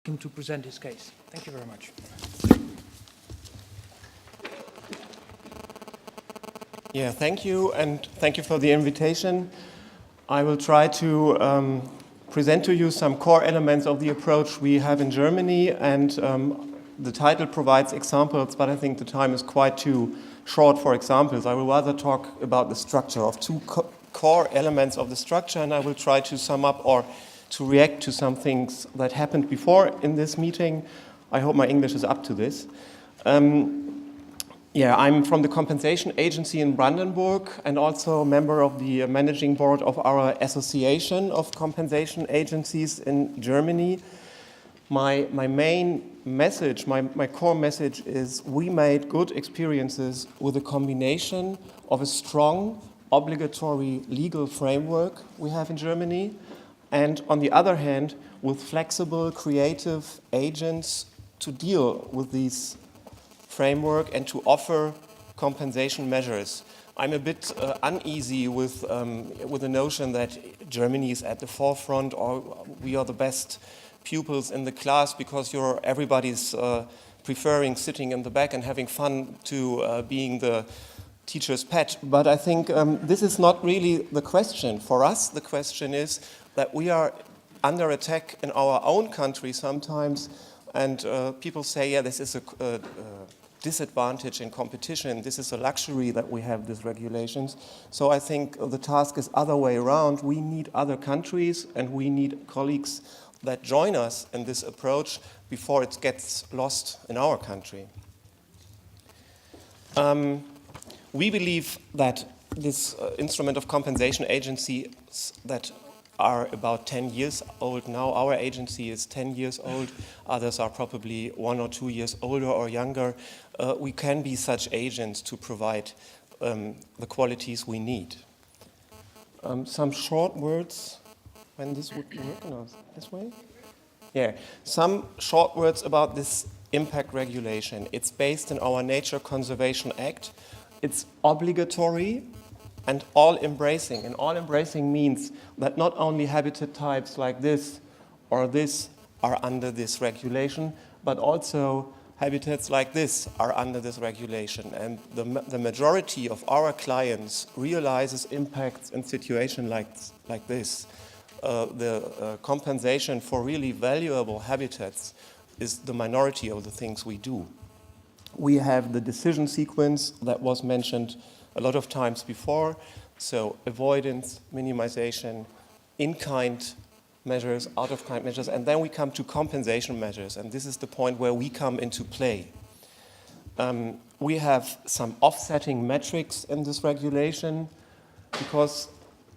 him to present his case. Thank you very much. Yeah, thank you, and thank you for the invitation. I will try to present to you some core elements of the approach we have in Germany, and the title provides examples, but I think the time is quite too short for examples. I will rather talk about the structure of two core elements of the structure, and I will try to sum up or to react to some things that happened before in this meeting. I hope my English is up to this. I'm from the compensation agency in Brandenburg and also a member of the managing board of our association of compensation agencies in Germany. My main message, my core message is we made good experiences with a combination of a strong obligatory legal framework we have in Germany, and on the other hand, with flexible, creative agents to deal with these framework and to offer compensation measures. I'm a bit uneasy with the notion that Germany is at the forefront or we are the best pupils in the class because everybody's preferring sitting in the back and having fun to being the teacher's pet. But I think this is not really the question. For us, the question is that we are under attack in our own country sometimes, and people say, yeah, this is a disadvantage in competition. This is a luxury that we have these regulations. So I think the task is other way around. We need other countries and we need colleagues that join us in this approach before it gets lost in our country. We believe that this instrument of compensation agencies that are about 10 years old now. Our agency is 10 years old. Others are probably 1 or 2 years older or younger. We can be such agents to provide the qualities we need. Some short words, when this would work, no, this way? Yeah, some short words about this impact regulation. It's based in our Nature Conservation Act. It's obligatory and all-embracing. And all-embracing means that not only habitat types like this or this are under this regulation, but also habitats like this are under this regulation. And the majority of our clients realizes impacts in situations like this. The compensation for really valuable habitats is the minority of the things we do. We have the decision sequence that was mentioned a lot of times before, so avoidance, minimization, in-kind measures, out-of-kind measures, and then we come to compensation measures, and this is the point where we come into play. We have some offsetting metrics in this regulation because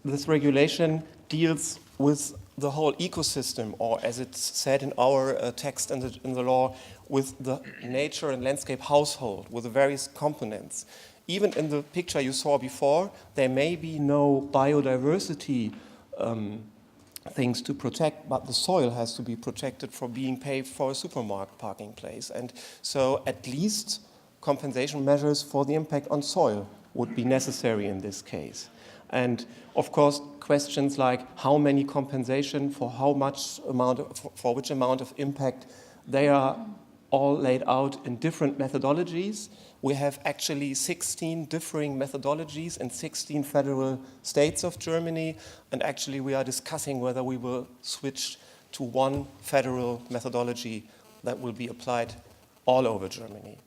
this regulation deals with the whole ecosystem, or as it's said in our text in the law, with the nature and landscape household, with the various components. Even in the picture you saw before, there may be no biodiversity things to protect, but the soil has to be protected from being paved for a supermarket parking place. And so at least compensation measures for the impact on soil would be necessary in this case. And of course, questions like how many compensation for how much amount, for which amount of impact, they are all laid out in different methodologies. We have actually 16 differing methodologies in 16 federal states of Germany, and actually we are discussing whether we will switch to one federal methodology that will be applied all over Germany.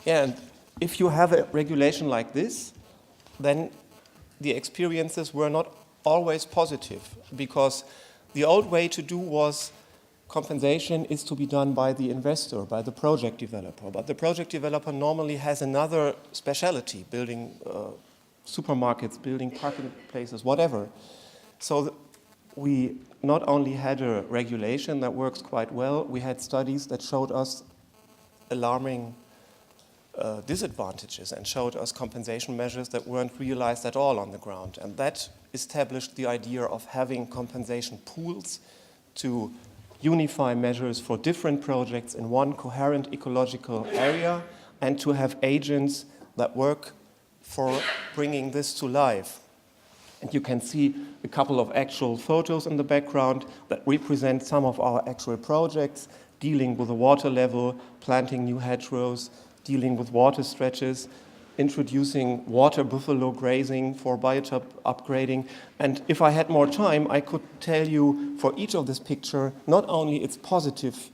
Yeah, and if you have a regulation like this, then the experiences were not always positive, because the old way to do was compensation is to be done by the investor, by the project developer. But the project developer normally has another specialty, building supermarkets, building parking places, whatever. So we not only had a regulation that works quite well, we had studies that showed us alarming disadvantages and showed us compensation measures that weren't realized at all on the ground. And that established the idea of having compensation pools to unify measures for different projects in one coherent ecological area, and to have agents that work for bringing this to life. And you can see a couple of actual photos in the background that represent some of our actual projects, dealing with the water level, planting new hedgerows, dealing with water stretches, introducing water buffalo grazing for biotop upgrading. And if I had more time, I could tell you for each of this picture, not only its positive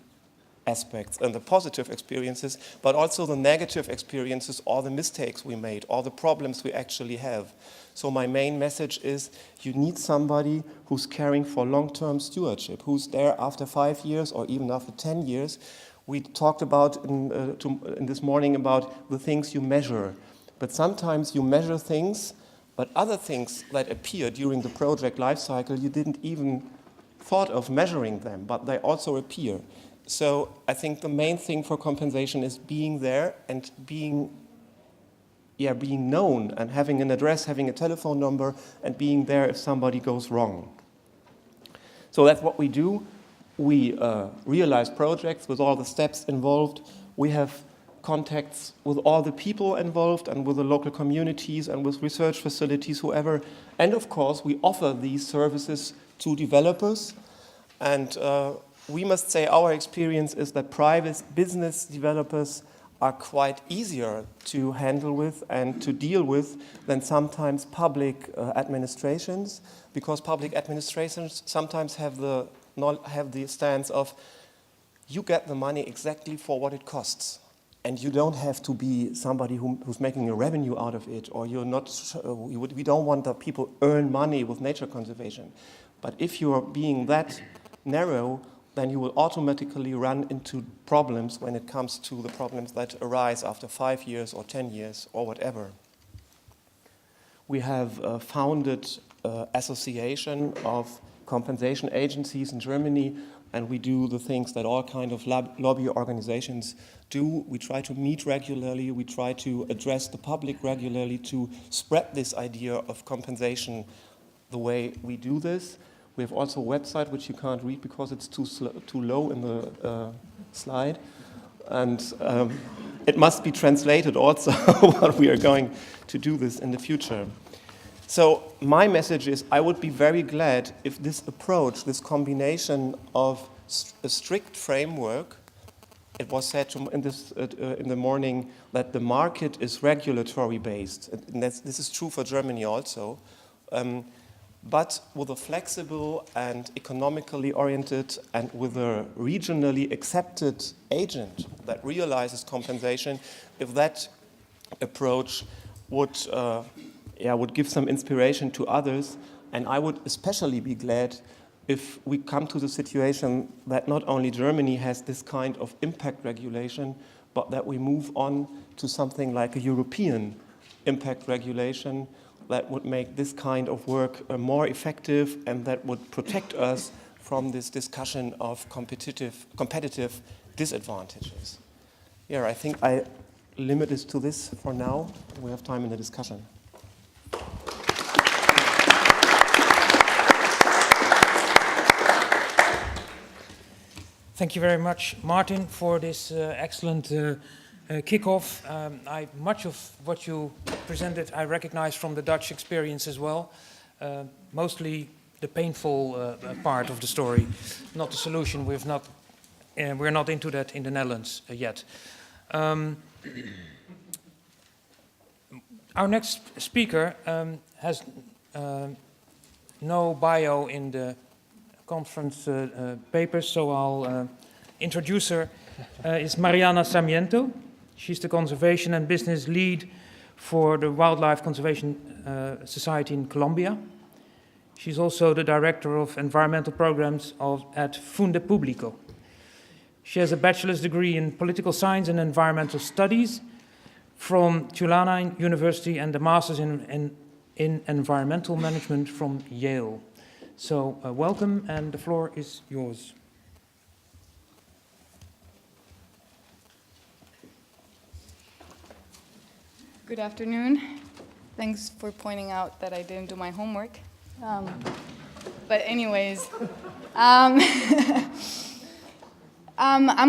aspects and the positive experiences, but also the negative experiences or the mistakes we made or the problems we actually have. So my main message is you need somebody who's caring for long-term stewardship, who's there after 5 years or even after 10 years. We talked about in this morning about the things you measure. But sometimes you measure things, but other things that appear during the project life cycle, you didn't even thought of measuring them, but they also appear. So I think the main thing for compensation is being there and being known and having an address, having a telephone number, and being there if somebody goes wrong. So that's what we do. We realize projects with all the steps involved. We have contacts with all the people involved and with the local communities and with research facilities, whoever. And of course, we offer these services to developers. And we must say our experience is that private business developers are quite easier to handle with and to deal with than sometimes public administrations, because public administrations sometimes have the stance of you get the money exactly for what it costs. And you don't have to be somebody who's making a revenue out of it, or you're not. We don't want that people earn money with nature conservation. But if you are being that narrow, then you will automatically run into problems when it comes to the problems that arise after 5 years or 10 years or whatever. We have founded an association of compensation agencies in Germany, and we do the things that all kind of lobby organizations do. We try to meet regularly, we try to address the public regularly to spread this idea of compensation the way we do this. We have also a website which you can't read because it's too low in the slide. And it must be translated also what we are going to do this in the future. So my message is I would be very glad if this approach, this combination of a strict framework, it was said in the morning that the market is regulatory based. And this is true for Germany also. But with a flexible and economically oriented and with a regionally accepted agent that realizes compensation, if that approach would give some inspiration to others, and I would especially be glad if we come to the situation that not only Germany has this kind of impact regulation, but that we move on to something like a European impact regulation that would make this kind of work more effective and that would protect us from this discussion of competitive disadvantages. Yeah, I think I limit this to this for now. We have time in the discussion. Thank you very much, Martin, for this excellent kickoff. Much of what you presented I recognize from the Dutch experience as well. Mostly the painful part of the story, not the solution. We're not into that in the Netherlands yet. Our next speaker has no bio in the conference papers, so I'll introduce her. Is Mariana Sarmiento. She's the conservation and business lead for the Wildlife Conservation Society in Colombia. She's also the director of environmental programs at Funde Público. She has a bachelor's degree in political science and environmental studies from Tulane University and a master's in environmental management from Yale. So welcome, and the floor is yours. Good afternoon. Thanks for pointing out that I didn't do my homework. But anyways, I'm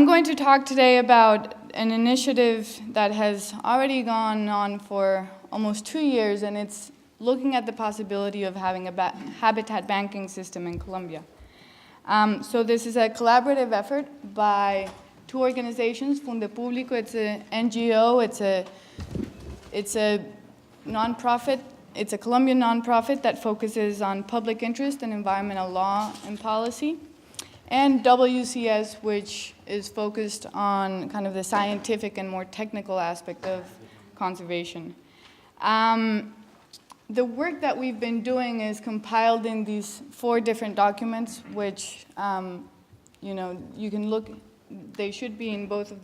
going to talk today about an initiative that has already gone on for almost 2 years, and it's looking at the possibility of having a habitat banking system in Colombia. So this is a collaborative effort by two organizations, Funde Público, it's an NGO, it's a nonprofit, it's a Colombian nonprofit that focuses on public interest and environmental law and policy, and WCS, which is focused on kind of the scientific and more technical aspect of conservation. The work that we've been doing is compiled in these 4 different documents, which you know, you can look. They should be in both of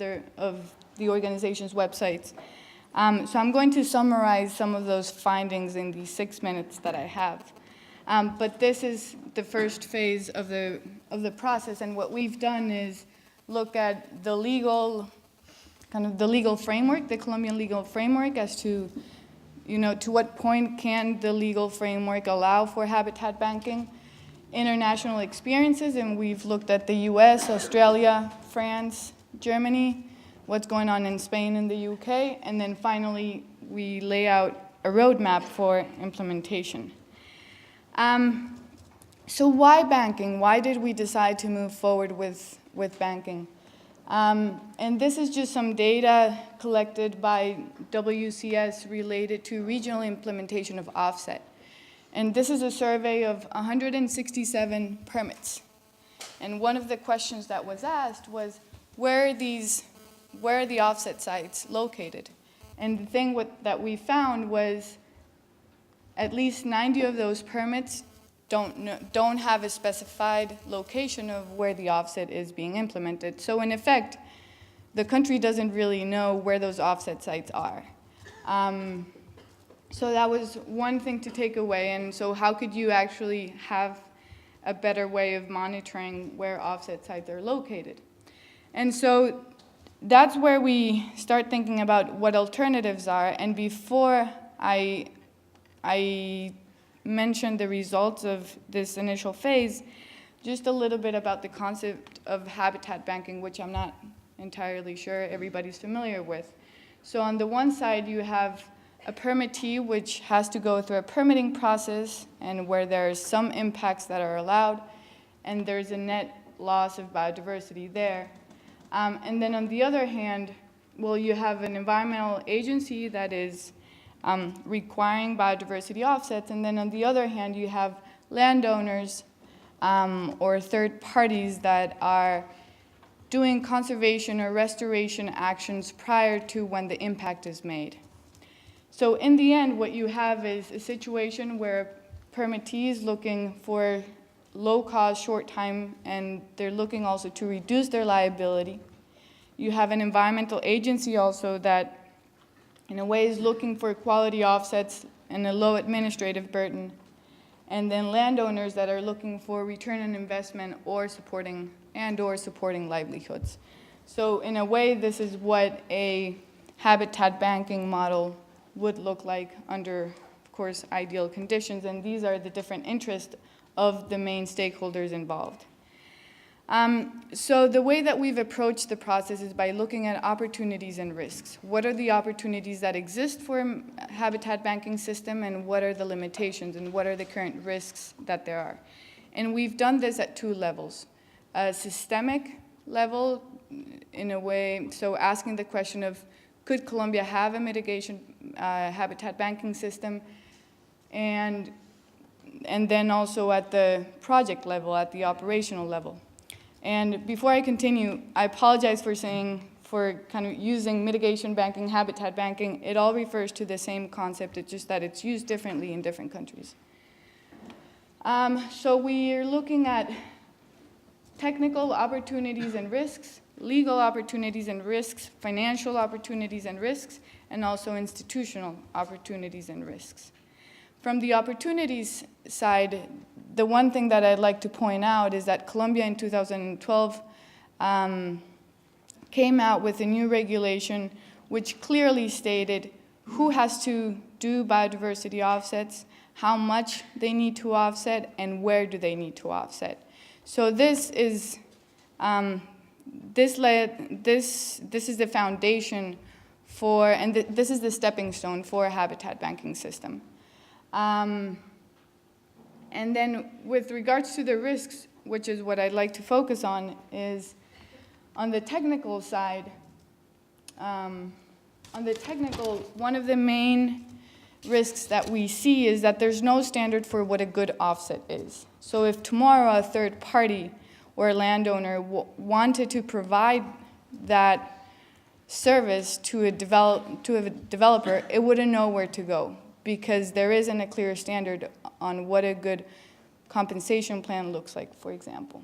the organization's websites. So I'm going to summarize some of those findings in the 6 minutes that I have. But this is the first phase of the process, and what we've done is look at the legal framework, the Colombian legal framework, as to, you know, to what point can the legal framework allow for habitat banking, international experiences, and we've looked at the US, Australia, France, Germany, what's going on in Spain and the UK, and then finally we lay out a roadmap for implementation. So why banking? Why did we decide to move forward with banking? And this is just some data collected by WCS related to regional implementation of offset. And this is a survey of 167 permits. And one of the questions that was asked was, where are the offset sites located? And the thing that we found was at least 90 of those permits don't have a specified location of where the offset is being implemented. So in effect, the country doesn't really know where those offset sites are. So that was one thing to take away, and so how could you actually have a better way of monitoring where offset sites are located? And so that's where we start thinking about what alternatives are, and before I mention the results of this initial phase, just a little bit about the concept of habitat banking, which I'm not entirely sure everybody's familiar with. So on the one side, you have a permittee, which has to go through a permitting process and where there are some impacts that are allowed, and there's a net loss of biodiversity there. And then on the other hand, well, you have an environmental agency that is requiring biodiversity offsets, and then on the other hand, you have landowners or third parties that are doing conservation or restoration actions prior to when the impact is made. So in the end, what you have is a situation where permittees looking for low-cost, short time, and they're looking also to reduce their liability. You have an environmental agency also that, in a way, is looking for quality offsets and a low administrative burden. And then landowners that are looking for return on investment or supporting livelihoods. So in a way, this is what a habitat banking model would look like under, of course, ideal conditions, and these are the different interests of the main stakeholders involved. So the way that we've approached the process is by looking at opportunities and risks. What are the opportunities that exist for a habitat banking system, and what are the limitations, and what are the current risks that there are? And we've done this at 2 levels. A systemic level, in a way, so asking the question of, could Colombia have a mitigation habitat banking system? And then also at the project level, at the operational level. And before I continue, I apologize for kind of using mitigation banking, habitat banking. It all refers to the same concept, it's just that it's used differently in different countries. So we're looking at technical opportunities and risks, legal opportunities and risks, financial opportunities and risks, and also institutional opportunities and risks. From the opportunities side, the one thing that I'd like to point out is that Colombia in 2012 came out with a new regulation which clearly stated who has to do biodiversity offsets, how much they need to offset, and where do they need to offset. So this is this is the foundation for, and this is the stepping stone for a habitat banking system. And then with regards to the risks, which is what I'd like to focus on, is on the technical side. One of the main risks that we see is that there's no standard for what a good offset is. So if tomorrow a third party or a landowner wanted to provide that service to a developer, it wouldn't know where to go because there isn't a clear standard on what a good compensation plan looks like, for example.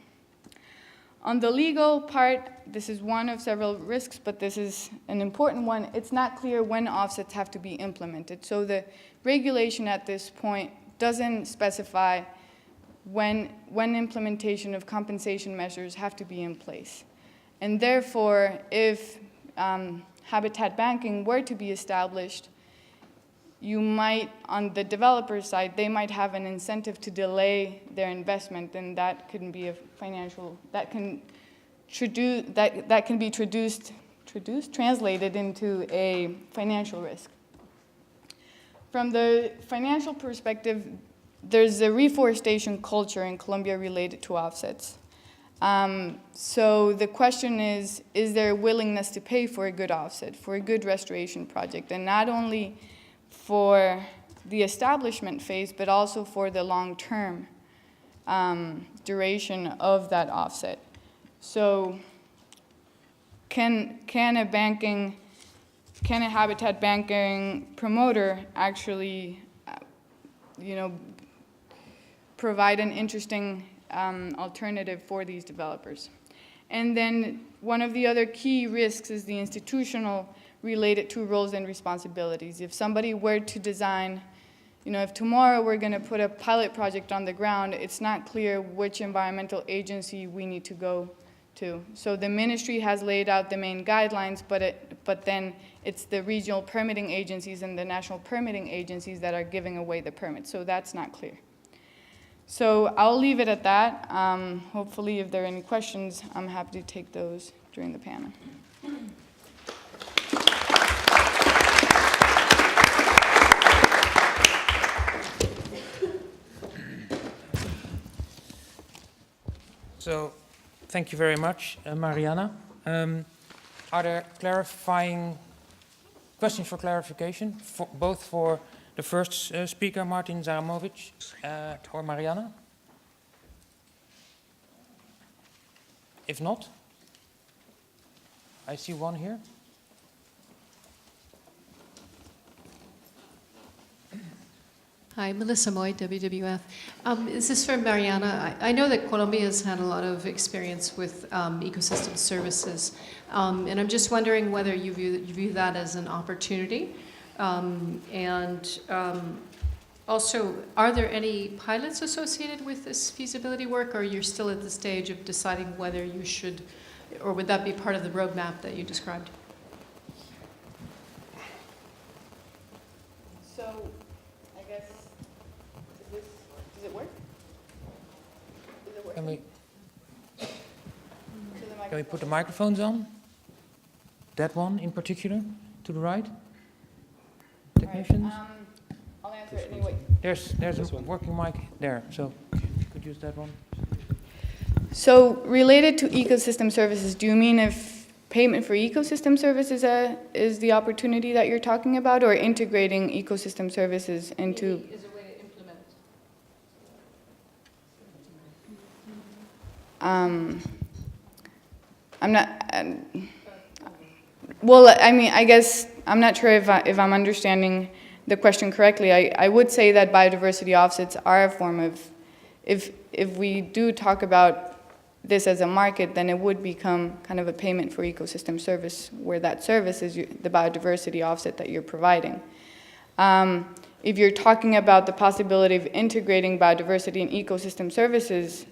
On the legal part, this is one of several risks, but this is an important one. It's not clear when offsets have to be implemented. So the regulation at this point doesn't specify when implementation of compensation measures have to be in place. And therefore, if habitat banking were to be established, you might, on the developer side, they might have an incentive to delay their investment, and that can be a financial, that can be translated into a financial risk. From the financial perspective, there's a reforestation culture in Colombia related to offsets. So the question is there a willingness to pay for a good offset, for a good restoration project, and not only for the establishment phase, but also for the long-term duration of that offset. So can a habitat banking promoter actually, provide an interesting alternative for these developers? And then one of the other key risks is the institutional related to roles and responsibilities. If somebody were to design, if tomorrow we're going to put a pilot project on the ground, it's not clear which environmental agency we need to go to. So the ministry has laid out the main guidelines, but then it's the regional permitting agencies and the national permitting agencies that are giving away the permits. So that's not clear. So I'll leave it at that. Hopefully, if there are any questions, I'm happy to take those during the panel. So, thank you very much, Mariana. Are there questions for clarification, both for the first speaker, Martin Szaramowicz, or Mariana? If not, I see one here. Hi, Melissa Moy, WWF. This is for Mariana. I know that Colombia has had a lot of experience with ecosystem services, and I'm just wondering whether you view that as an opportunity. Also, are there any pilots associated with this feasibility work, or you're still at the stage of deciding whether you should, or would that be part of the roadmap that you described? So, I guess, does it work? Is it working? Can we put the microphones on? That one in particular, to the right? Technicians? Right, I'll answer it anyway. There's a working mic there, so you could use that one. So related to ecosystem services, do you mean if payment for ecosystem services is the opportunity that you're talking about, or integrating ecosystem services into? Is a way to implement. I'm not. Well, I mean, I guess I'm not sure if I'm understanding the question correctly. I would say that biodiversity offsets are a form of, if we do talk about this as a market, then it would become kind of a payment for ecosystem service, where that service is the biodiversity offset that you're providing. If you're talking about the possibility of integrating biodiversity and ecosystem services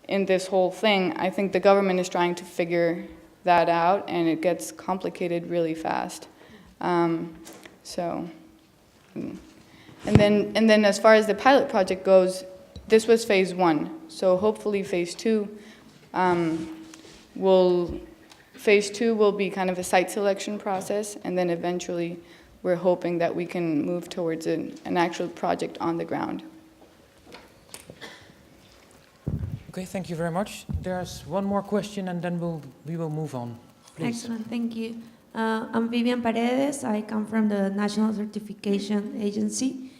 in this whole thing, I think the government is trying to figure that out, and it gets complicated really fast. And then as far as the pilot project goes, this was phase 1. So hopefully phase 2 will be kind of a site selection process, and then eventually we're hoping that we can move towards an actual project on the ground. Okay, thank you very much. There's one more question and then we will move on. Please. Excellent, thank you. I'm Vivian Paredes. I come from the National Certification Agency.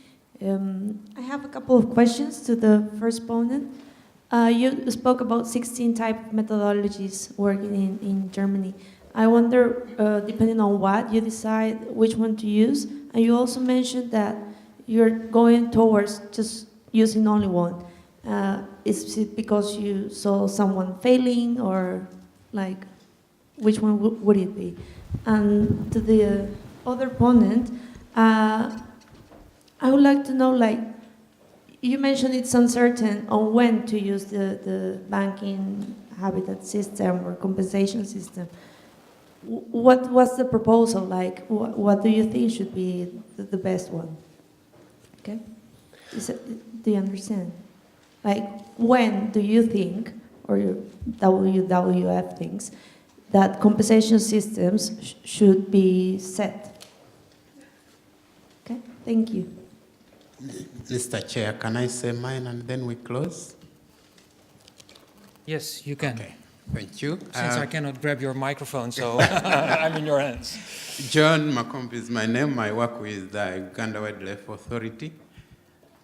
I have a couple of questions to the first opponent. You spoke about 16 type of methodologies working in Germany. I wonder, depending on what, you decide which one to use. And you also mentioned that you're going towards just using only one. Is it because you saw someone failing, or like, which one would it be? And to the other opponent, I would like to know, like, you mentioned it's uncertain on when to use the banking habitat system or compensation system. What was the proposal like? What do you think should be the best one? Okay, do you understand? Like, when do you think, or your WWF thinks, that compensation systems should be set? Okay, thank you. Mr. Chair, can I say mine and then we close? Yes, you can. Okay, thank you. Since I cannot grab your microphone, so I'm in your hands. John Makombe is my name. I work with the Uganda Wildlife Authority.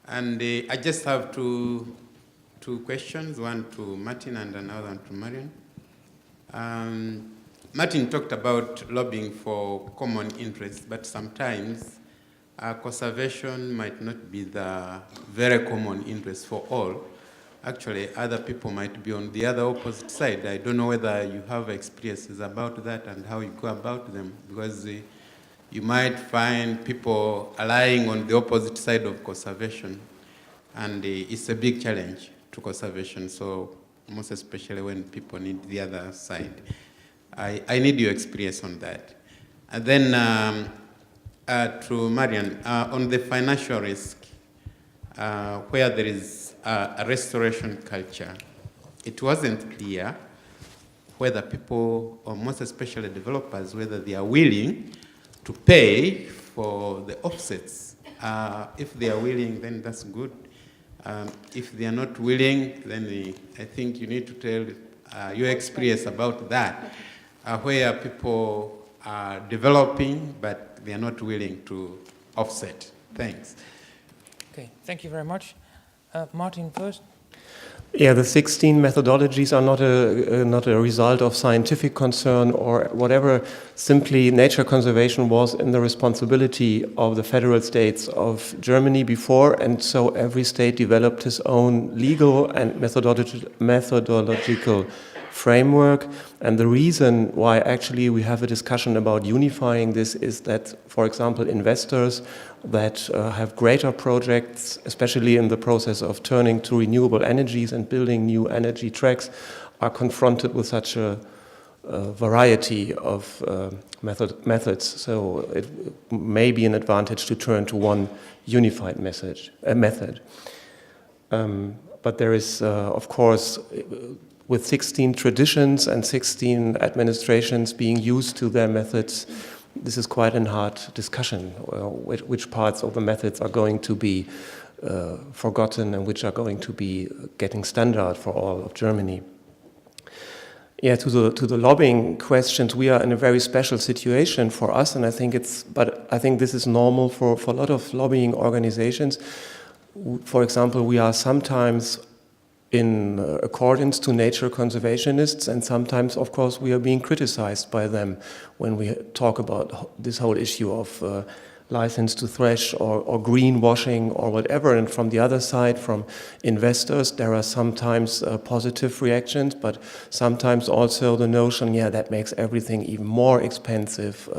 And I just have two questions, one to Martin and another one to Marian. Martin talked about lobbying for common interests, but sometimes conservation might not be the very common interest for all. Actually, other people might be on the other opposite side. I don't know whether you have experiences about that and how you go about them, because you might find people lying on the opposite side of conservation, and it's a big challenge to conservation, so most especially when people need the other side. I need your experience on that. And then to Marian, on the financial risk, where there is a restoration culture, it wasn't clear whether people, or most especially developers, whether they are willing to pay for the offsets. If they are willing, then that's good. If they are not willing, then I think you need to tell your experience about that, where people are developing, but they are not willing to offset. Thanks. Okay, thank you very much. Martin first. Yeah, the 16 methodologies are not a result of scientific concern or whatever. Simply, nature conservation was in the responsibility of the federal states of Germany before, and so every state developed his own legal and methodological framework. And the reason why actually we have a discussion about unifying this is that, for example, investors that have greater projects, especially in the process of turning to renewable energies and building new energy tracks, are confronted with such a variety of methods. So it may be an advantage to turn to one unified method. But there is, of course, with 16 traditions and 16 administrations being used to their methods, this is quite a hard discussion, which parts of the methods are going to be forgotten and which are going to be getting standard for all of Germany. Yeah, to the lobbying questions, we are in a very special situation for us, and I think this is normal for a lot of lobbying organizations. For example, we are sometimes in accordance to nature conservationists, and sometimes, of course, we are being criticized by them when we talk about this whole issue of license to thresh or greenwashing or whatever. And from the other side, from investors, there are sometimes positive reactions, but sometimes also the notion, yeah, that makes everything even more expensive.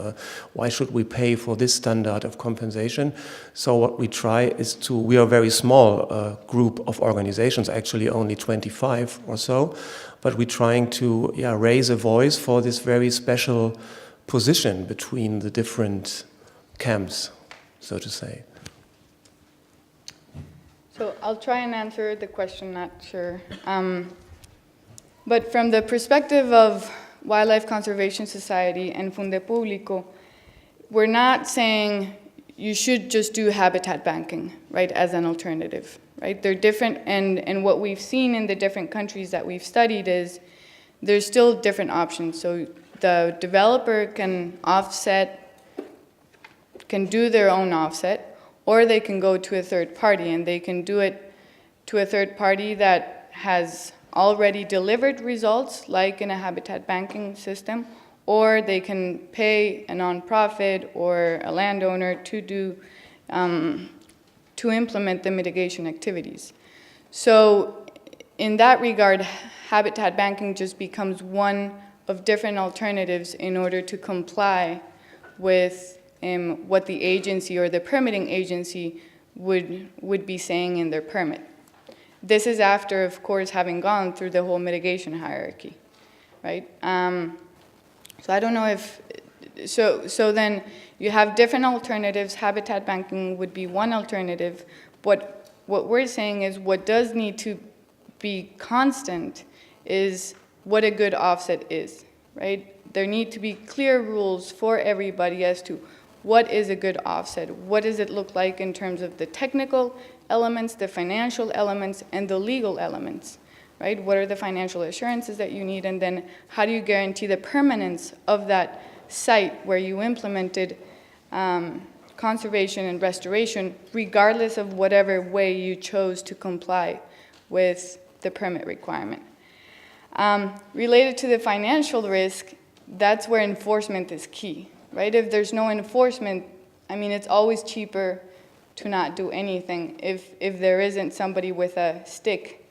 Why should we pay for this standard of compensation? So what we try is we are a very small group of organizations, actually only 25 or so, but we're trying to raise a voice for this very special position between the different camps, so to say. So I'll try and answer the question, not sure. But from the perspective of Wildlife Conservation Society and Funde Público, we're not saying you should just do habitat banking, right, as an alternative, right? They're different, and what we've seen in the different countries that we've studied is there's still different options. So the developer can do their own offset, or they can go to a third party, and they can do it to a third party that has already delivered results, like in a habitat banking system, or they can pay a nonprofit or a landowner to implement the mitigation activities. So in that regard, habitat banking just becomes one of different alternatives in order to comply with what the agency or the permitting agency would be saying in their permit. This is after, of course, having gone through the whole mitigation hierarchy, right? So I don't know if, so then you have different alternatives. Habitat banking would be one alternative. But what we're saying is what does need to be constant is what a good offset is, right? There need to be clear rules for everybody as to what is a good offset. What does it look like in terms of the technical elements, the financial elements, and the legal elements, right? What are the financial assurances that you need, and then how do you guarantee the permanence of that site where you implemented conservation and restoration, regardless of whatever way you chose to comply with the permit requirement. Related to the financial risk, that's where enforcement is key, right? If there's no enforcement, I mean, it's always cheaper to not do anything if there isn't somebody with a stick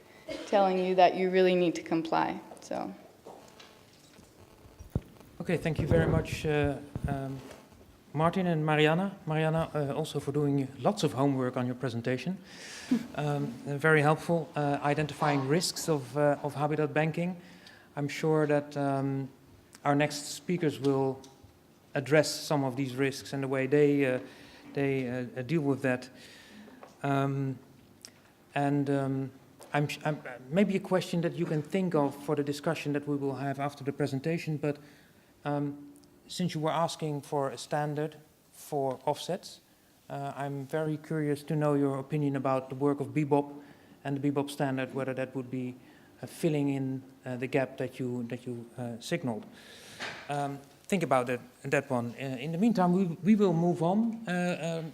telling you that you really need to comply. So. Okay, thank you very much, Martin and Mariana. Mariana, also for doing lots of homework on your presentation. Very helpful, identifying risks of habitat banking. I'm sure that our next speakers will address some of these risks and the way they deal with that. Maybe a question that you can think of for the discussion that we will have after the presentation, but since you were asking for a standard for offsets, I'm very curious to know your opinion about the work of BBOP and the BBOP standard, whether that would be filling in the gap that you signaled. Think about that one. In the meantime, we will move on,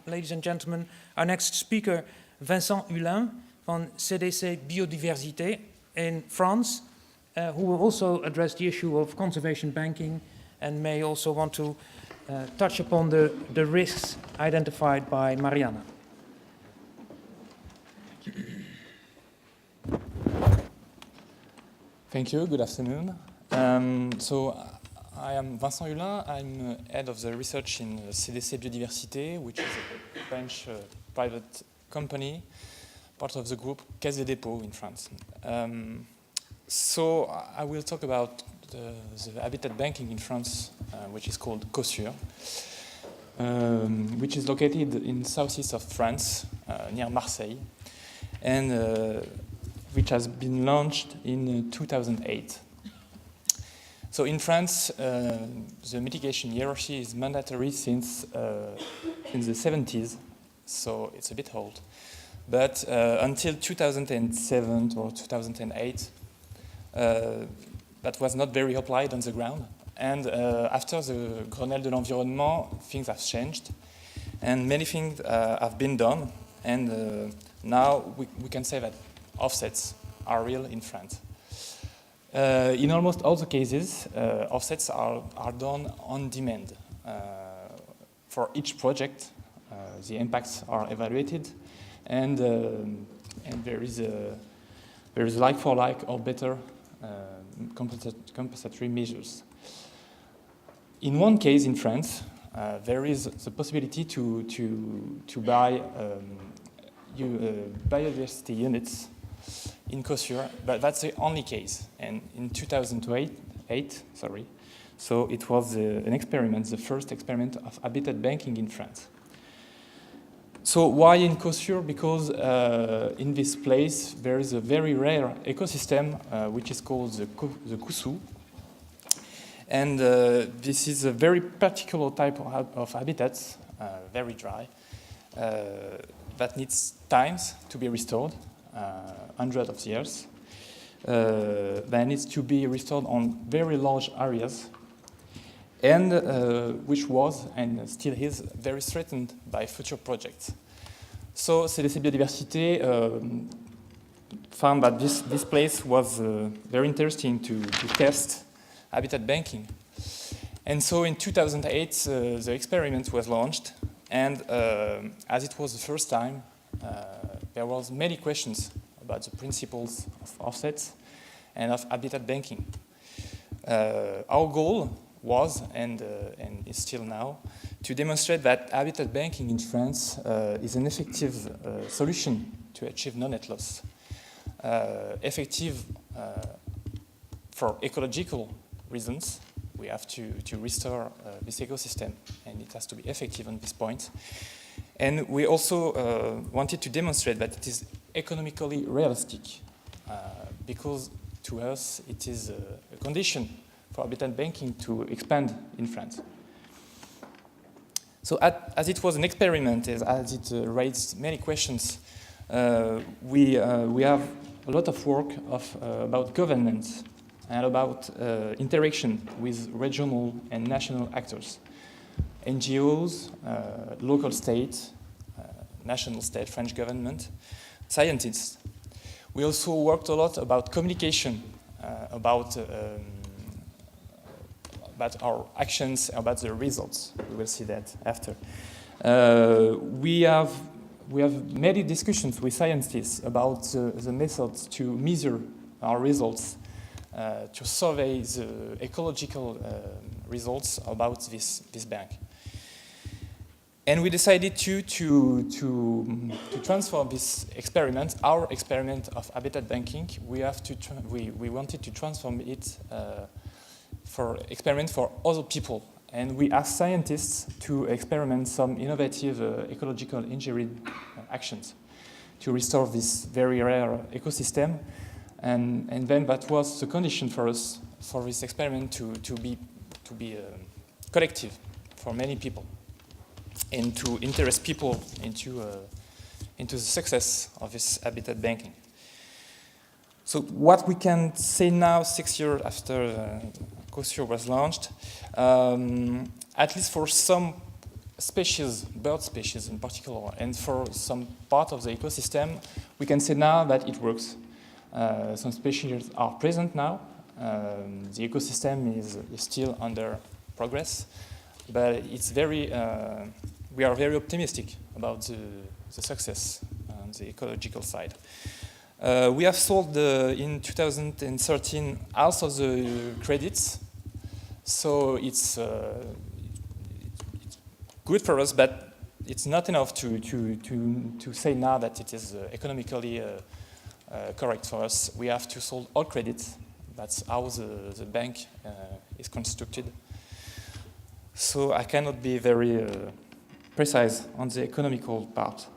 ladies and gentlemen. Our next speaker, Vincent Hulin from CDC Biodiversité in France, who will also address the issue of conservation banking and may also want to touch upon the risks identified by Mariana. Thank you. Good afternoon. I am Vincent Hulin. I'm head of the research in CDC Biodiversité, which is a French private company, part of the group Caisse des Dépôts in France. So I will talk about the habitat banking in France, which is called COSUR, which is located in southeast of France, near Marseille, and which has been launched in 2008. So in France, the mitigation hierarchy is mandatory since in the 70s, so it's a bit old. But until 2007 or 2008, that was not very applied on the ground. And after the Grenelle de l'Environnement, things have changed, and many things have been done. And now we can say that offsets are real in France. In almost all the cases, offsets are done on demand. For each project, the impacts are evaluated, and there is like for like or better compensatory measures. In one case in France, there is the possibility to buy biodiversity units in COSUR, but that's the only case. And in 2008, so it was an experiment, the first experiment of habitat banking in France. So why in COSUR? Because in this place there is a very rare ecosystem which is called the Kusu, And this is a very particular type of habitats, very dry, that needs times to be restored, hundreds of years. That needs to be restored on very large areas, and which was and still is very threatened by future projects. So CDC Biodiversité found that this place was very interesting to test habitat banking. And so in 2008, the experiment was launched, and as it was the first time, there was many questions about the principles of offsets and of habitat banking. Our goal was, and is still now, to demonstrate that habitat banking in France is an effective solution to achieve no-net loss. Effective for ecological reasons. We have to restore this ecosystem, and it has to be effective on this point. And we also wanted to demonstrate that it is economically realistic, because to us it is a condition for habitat banking to expand in France. So as it was an experiment, as it raised many questions, we have a lot of work about governance and about interaction with regional and national actors, NGOs, local state, national state, French government, scientists. We also worked a lot about communication, about our actions, about the results. We will see that after. We have many discussions with scientists about the methods to measure our results, to survey the ecological results about this bank. And we decided to transform this experiment, our experiment of habitat banking. We wanted to transform it for experiment for other people. And we asked scientists to experiment some innovative ecological engineering actions to restore this very rare ecosystem. And then that was the condition for us, for this experiment to be collective for many people, and to interest people into the success of this habitat banking. So what we can say now, 6 years after COSURE was launched, at least for some species, bird species in particular, and for some part of the ecosystem, we can say now that it works. Some species are present now. The ecosystem is still under progress, but it's very. We are very optimistic about the success on the ecological side. We have sold in 2013 half of the credits, so it's good for us, but it's not enough to say now that it is economically correct for us. We have to sold all credits. That's how the bank is constructed. So I cannot be very precise on the economical part.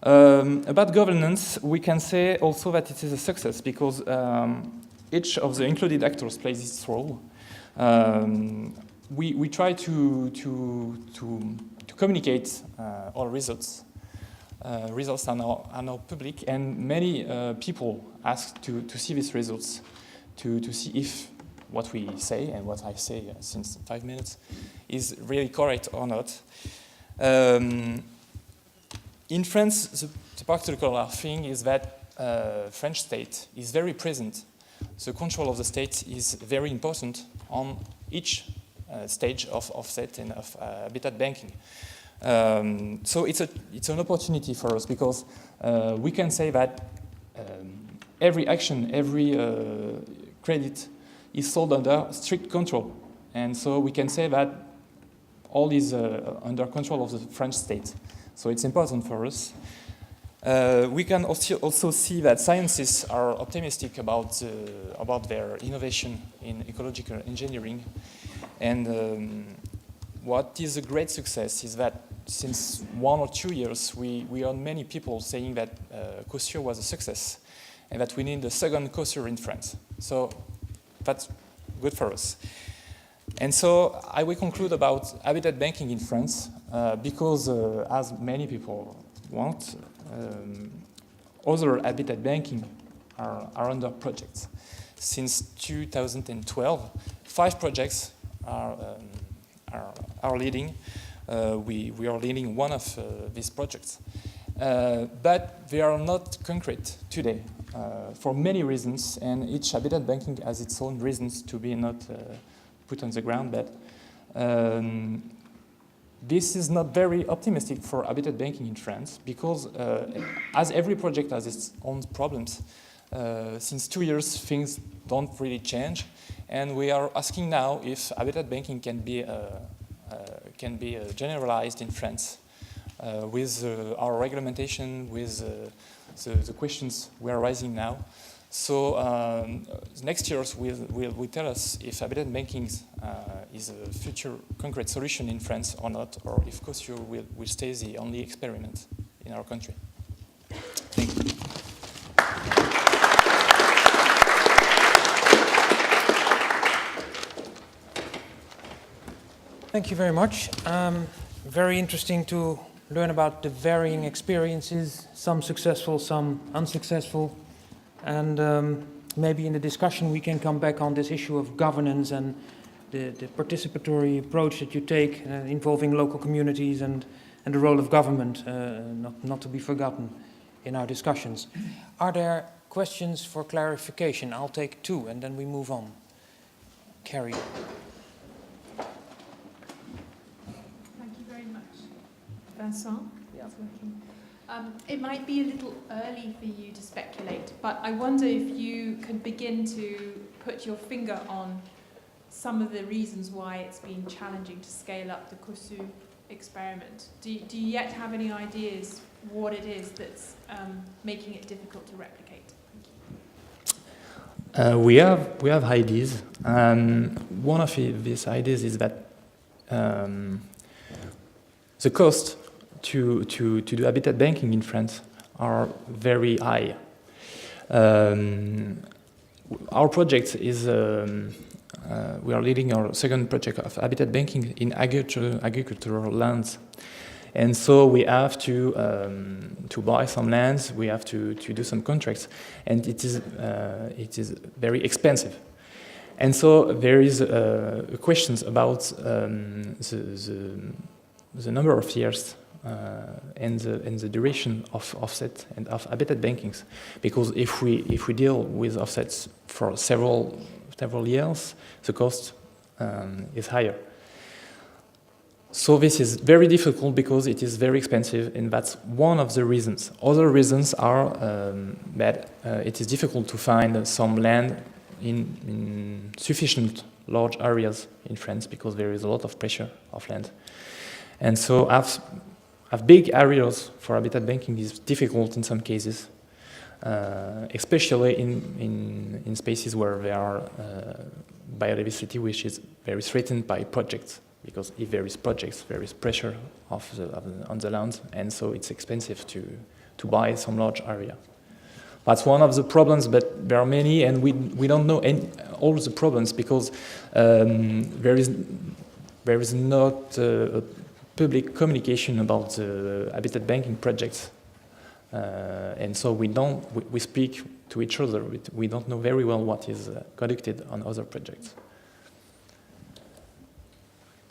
About governance, we can say also that it is a success because each of the included actors plays its role. We try to communicate our results. Results are now public, and many people ask to see these results, to see if what we say and what I say since 5 minutes is really correct or not. In France, the particular thing is that French state is very present. The control of the state is very important on each stage of offset and of habitat banking. So it's an opportunity for us because we can say that every action, every credit is sold under strict control. And so we can say that all is under control of the French state. So it's important for us. We can also see that scientists are optimistic about their innovation in ecological engineering. And what is a great success is that since 1 or 2 years, we heard many people saying that COSURE was a success and that we need a second COSURE in France. So that's good for us. And so I will conclude about habitat banking in France because as many people want, other habitat banking are under projects. Since 2012, 5 projects are leading. We are leading one of these projects. But they are not concrete today for many reasons, and each habitat banking has its own reasons to be not put on the ground. But this is not very optimistic for habitat banking in France because as every project has its own problems, since 2 years things don't really change, and we are asking now if habitat banking can be generalized in France with our regulation, with the questions we are raising now. So next year will tell us if habitat banking is a future concrete solution in France or not, or if COSUR will stay the only experiment in our country. Thank you. Thank you very much. Very interesting to learn about the varying experiences, some successful, some unsuccessful. And maybe in the discussion we can come back on this issue of governance and the participatory approach that you take involving local communities and the role of government, not to be forgotten in our discussions. Are there questions for clarification? I'll take 2 and then we move on. Carrie. Vincent? Yeah. It might be a little early for you to speculate, but I wonder if you could begin to put your finger on some of the reasons why it's been challenging to scale up the COSUR experiment. Do you yet have any ideas what it is that's making it difficult to replicate? We have ideas. One of these ideas is that the cost to do habitat banking in France are very high. Our project is we are leading our second project of habitat banking in agricultural lands, and so we have to buy some lands. We have to do some contracts, and it is very expensive. And so there is questions about the number of years and the duration of offset and of habitat bankings, because if we deal with offsets for several years, the cost is higher. So this is very difficult because it is very expensive, and that's one of the reasons. Other reasons are that it is difficult to find some land in sufficient large areas in France because there is a lot of pressure of land. And so have big areas for habitat banking is difficult in some cases, especially in spaces where there are biodiversity which is very threatened by projects, because if there is projects, there is pressure on the land, and so it's expensive to buy some large area. That's one of the problems, but there are many, and we don't know all the problems because there is not public communication about the habitat banking projects, and so we speak to each other. We don't know very well what is conducted on other projects.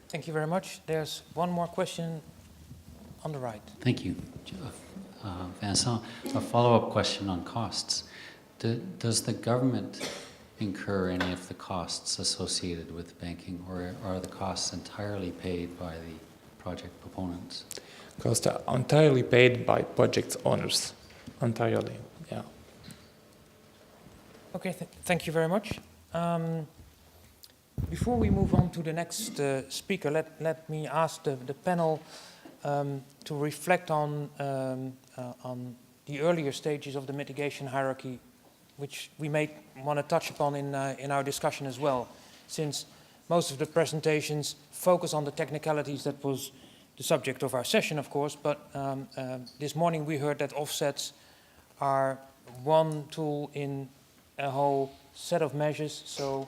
Thank you very much. There's one more question on the right. Thank you. Vincent, a follow-up question on costs. Does the government incur any of the costs associated with banking, or are the costs entirely paid by the project proponents? Costs are entirely paid by project owners. Entirely, yeah. Okay, thank you very much. Before we move on to the next speaker, let me ask the panel to reflect on the earlier stages of the mitigation hierarchy, which we may want to touch upon in our discussion as well, since most of the presentations focus on the technicalities. That was the subject of our session, of course, but this morning we heard that offsets are one tool in a whole set of measures, so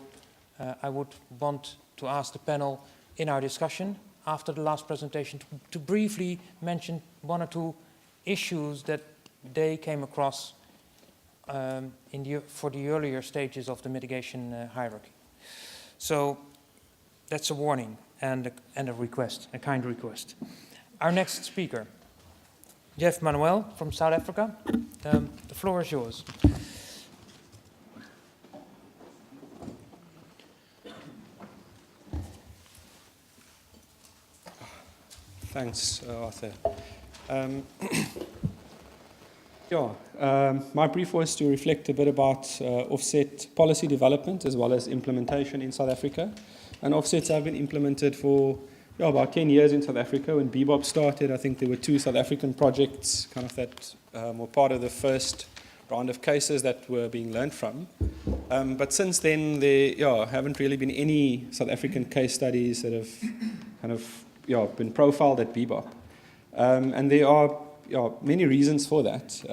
I would want to ask the panel in our discussion after the last presentation to briefly mention one or two issues that they came across for the earlier stages of the mitigation hierarchy. So that's a warning and a request, a kind request. Our next speaker, Jeff Manuel from South Africa. The floor is yours. Thanks, Arthur. My brief was to reflect a bit about offset policy development as well as implementation in South Africa. And offsets have been implemented for about 10 years in South Africa. When Bebop started, I think there were 2 South African projects kind of that were part of the first round of cases that were being learned from. But since then, there haven't really been any South African case studies that have kind of been profiled at Bebop. And there are many reasons for that.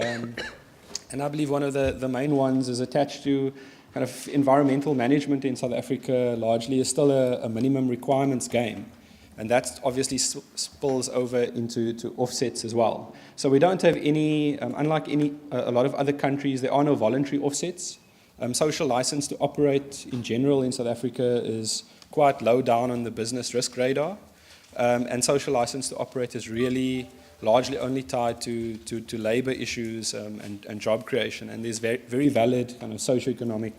And I believe one of the main ones is attached to kind of environmental management in South Africa largely is still a minimum requirements game. And that obviously spills over into offsets as well. So we don't have any, unlike a lot of other countries, there are no voluntary offsets. Social license to operate in general in South Africa is quite low down on the business risk radar. And social license to operate is really largely only tied to labor issues and job creation. And there's very, very valid kind of socioeconomic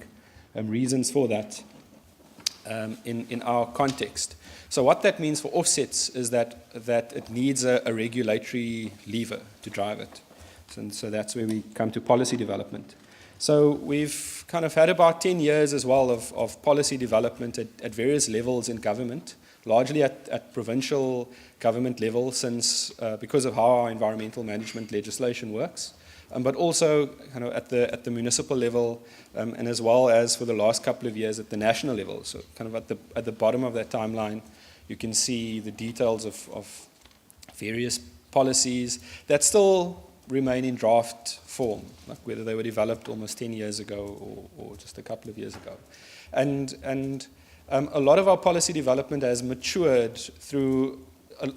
reasons for that in our context. So what that means for offsets is that it needs a regulatory lever to drive it. And so that's where we come to policy development. So we've kind of had about 10 years as well of policy development at various levels in government, largely at provincial government level because of how our environmental management legislation works, but also kind of at the municipal level and as well as for the last couple of years at the national level. So kind of at the bottom of that timeline, you can see the details of various policies that still remain in draft form, like whether they were developed almost 10 years ago or just a couple of years ago. And a lot of our policy development has matured through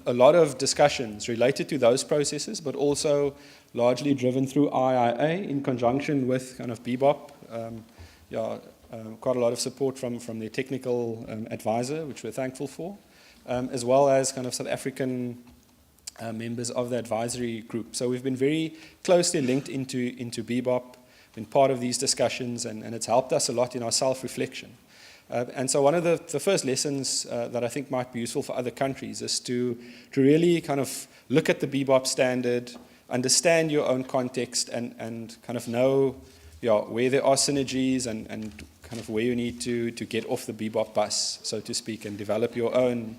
a lot of discussions related to those processes, but also largely driven through IIA in conjunction with kind of Bebop. Quite a lot of support from their technical advisor, which we're thankful for, as well as kind of South African members of the advisory group. So we've been very closely linked into Bebop, been part of these discussions, and it's helped us a lot in our self-reflection. And so one of the first lessons that I think might be useful for other countries is to really kind of look at the Bebop standard, understand your own context, and kind of know where there are synergies and kind of where you need to get off the Bebop bus, so to speak, and develop your own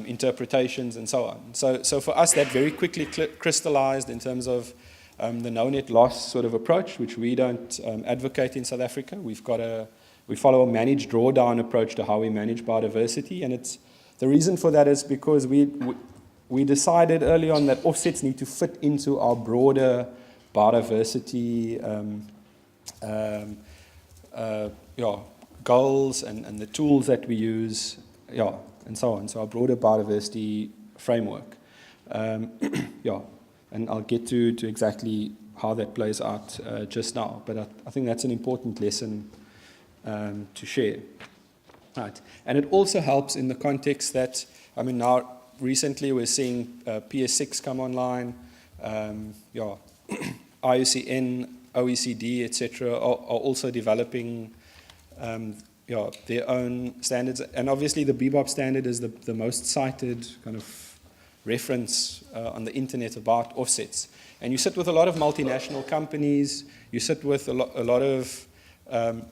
interpretations and so on. So for us, that very quickly crystallized in terms of the no net loss sort of approach, which we don't advocate in South Africa. We follow a managed drawdown approach to how we manage biodiversity, and the reason for that is because we decided early on that offsets need to fit into our broader biodiversity goals and the tools that we use, and so on. So our broader biodiversity framework, and I'll get to exactly how that plays out just now. But I think that's an important lesson to share. Right. And it also helps in the context that, now recently we're seeing PS6 come online, IUCN, OECD, etc. are also developing their own standards. And obviously the Bebop standard is the most cited kind of reference on the internet about offsets. And you sit with a lot of multinational companies, you sit with a lot of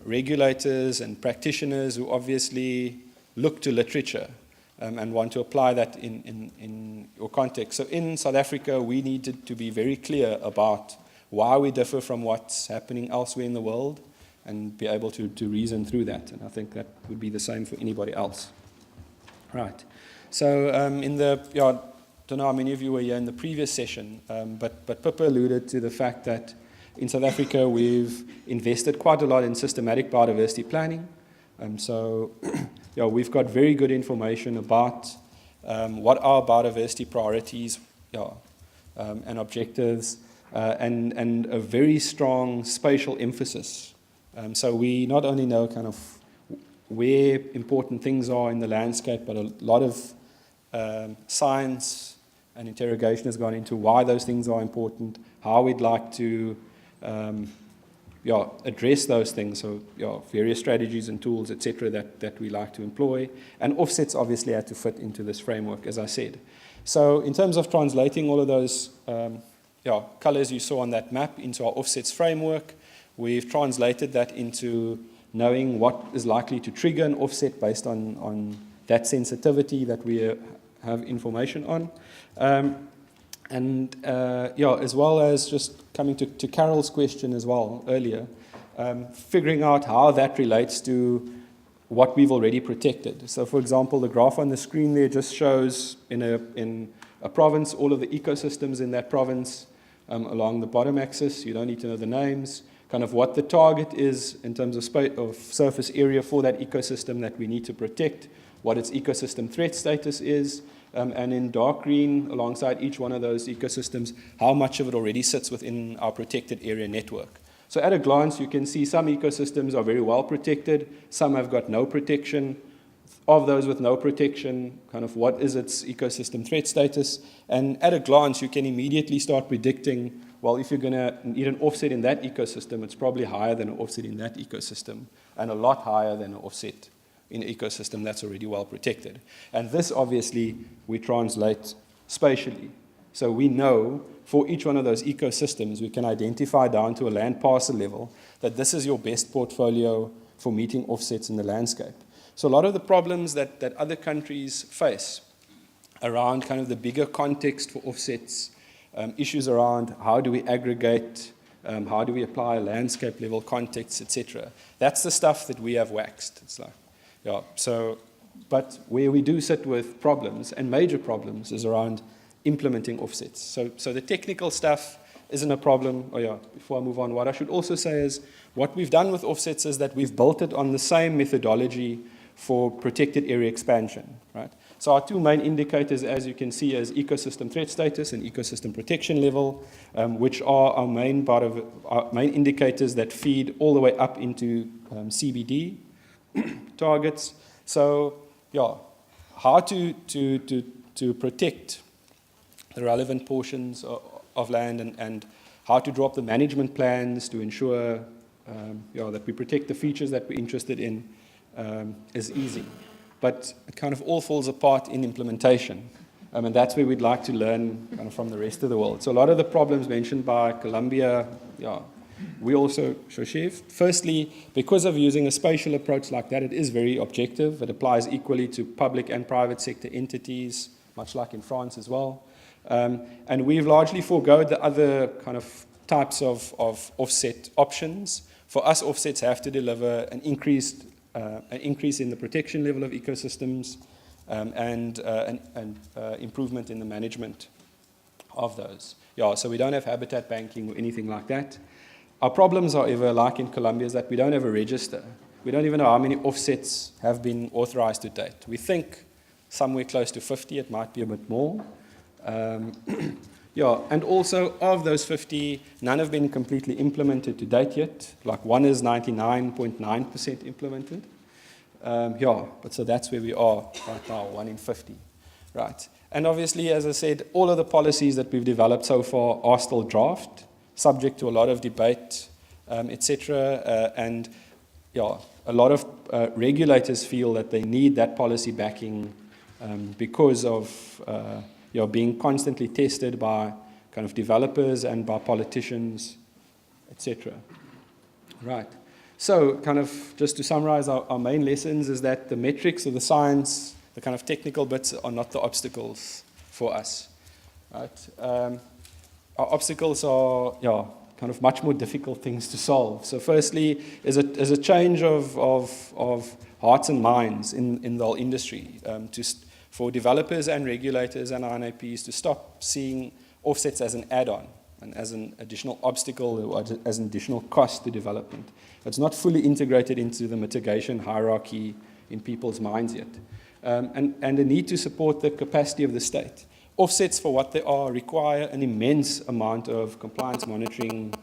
regulators and practitioners who obviously look to literature and want to apply that in your context. So in South Africa, we needed to be very clear about why we differ from what's happening elsewhere in the world and be able to reason through that. And I think that would be the same for anybody else. Right. So I don't know how many of you were here in the previous session, but Pippa alluded to the fact that in South Africa, we've invested quite a lot in systematic biodiversity planning. So we've got very good information about what our biodiversity priorities and objectives, and a very strong spatial emphasis. So we not only know kind of where important things are in the landscape, but a lot of science and interrogation has gone into why those things are important, how we'd like to address those things, so various strategies and tools, etc., that we like to employ. And offsets obviously had to fit into this framework, as I said. So in terms of translating all of those colors you saw on that map into our offsets framework, we've translated that into knowing what is likely to trigger an offset based on that sensitivity that we have information on. As well as just coming to Carol's question as well earlier, figuring out how that relates to what we've already protected. So for example, the graph on the screen there just shows in a province all of the ecosystems in that province along the bottom axis. You don't need to know the names. Kind of what the target is in terms of surface area for that ecosystem that we need to protect, what its ecosystem threat status is, and in dark green, alongside each one of those ecosystems, how much of it already sits within our protected area network. So at a glance, you can see some ecosystems are very well protected, some have got no protection. Of those with no protection, kind of what is its ecosystem threat status? And at a glance, you can immediately start predicting, well, if you're going to need an offset in that ecosystem, it's probably higher than an offset in that ecosystem, and a lot higher than an offset in an ecosystem that's already well protected. And this, obviously, we translate spatially. So we know for each one of those ecosystems, we can identify down to a land parcel level that this is your best portfolio for meeting offsets in the landscape. So a lot of the problems that other countries face around kind of the bigger context for offsets, issues around how do we aggregate, how do we apply a landscape level context, etc. That's the stuff that we have waxed. It's like, but where we do sit with problems, and major problems, is around implementing offsets. So the technical stuff isn't a problem. Before I move on, what I should also say is what we've done with offsets is that we've built it on the same methodology for protected area expansion, right? So our two main indicators, as you can see, is ecosystem threat status and ecosystem protection level, which are our main indicators that feed all the way up into CBD targets. So, how to protect the relevant portions of land and how to draw up the management plans to ensure that we protect the features that we're interested in is easy. But it kind of all falls apart in implementation. And that's where we'd like to learn kind of from the rest of the world. So a lot of the problems mentioned by Colombia, we also share. Firstly, because of using a spatial approach like that, it is very objective. It applies equally to public and private sector entities, much like in France as well. And we've largely foregoed the other kind of types of offset options. For us, offsets have to deliver an increase in the protection level of ecosystems and improvement in the management of those. So we don't have habitat banking or anything like that. Our problems, however, like in Colombia, is that we don't have a register. We don't even know how many offsets have been authorized to date. We think somewhere close to 50, it might be a bit more. And also of those 50, none have been completely implemented to date yet. Like one is 99.9% implemented. But so that's where we are right now, 1 in 50. Right. And obviously, as I said, all of the policies that we've developed so far are still draft, subject to a lot of debate, etc. And a lot of regulators feel that they need that policy backing because of being constantly tested by kind of developers and by politicians, etc. Right. So kind of just to summarize our main lessons is that the metrics or the science, the kind of technical bits are not the obstacles for us. Right. Our obstacles are kind of much more difficult things to solve. So firstly is a change of hearts and minds in the whole industry for developers and regulators and RNAPs to stop seeing offsets as an add-on and as an additional obstacle or as an additional cost to development. It's not fully integrated into the mitigation hierarchy in people's minds yet. And the need to support the capacity of the state. Offsets, for what they are, require an immense amount of compliance monitoring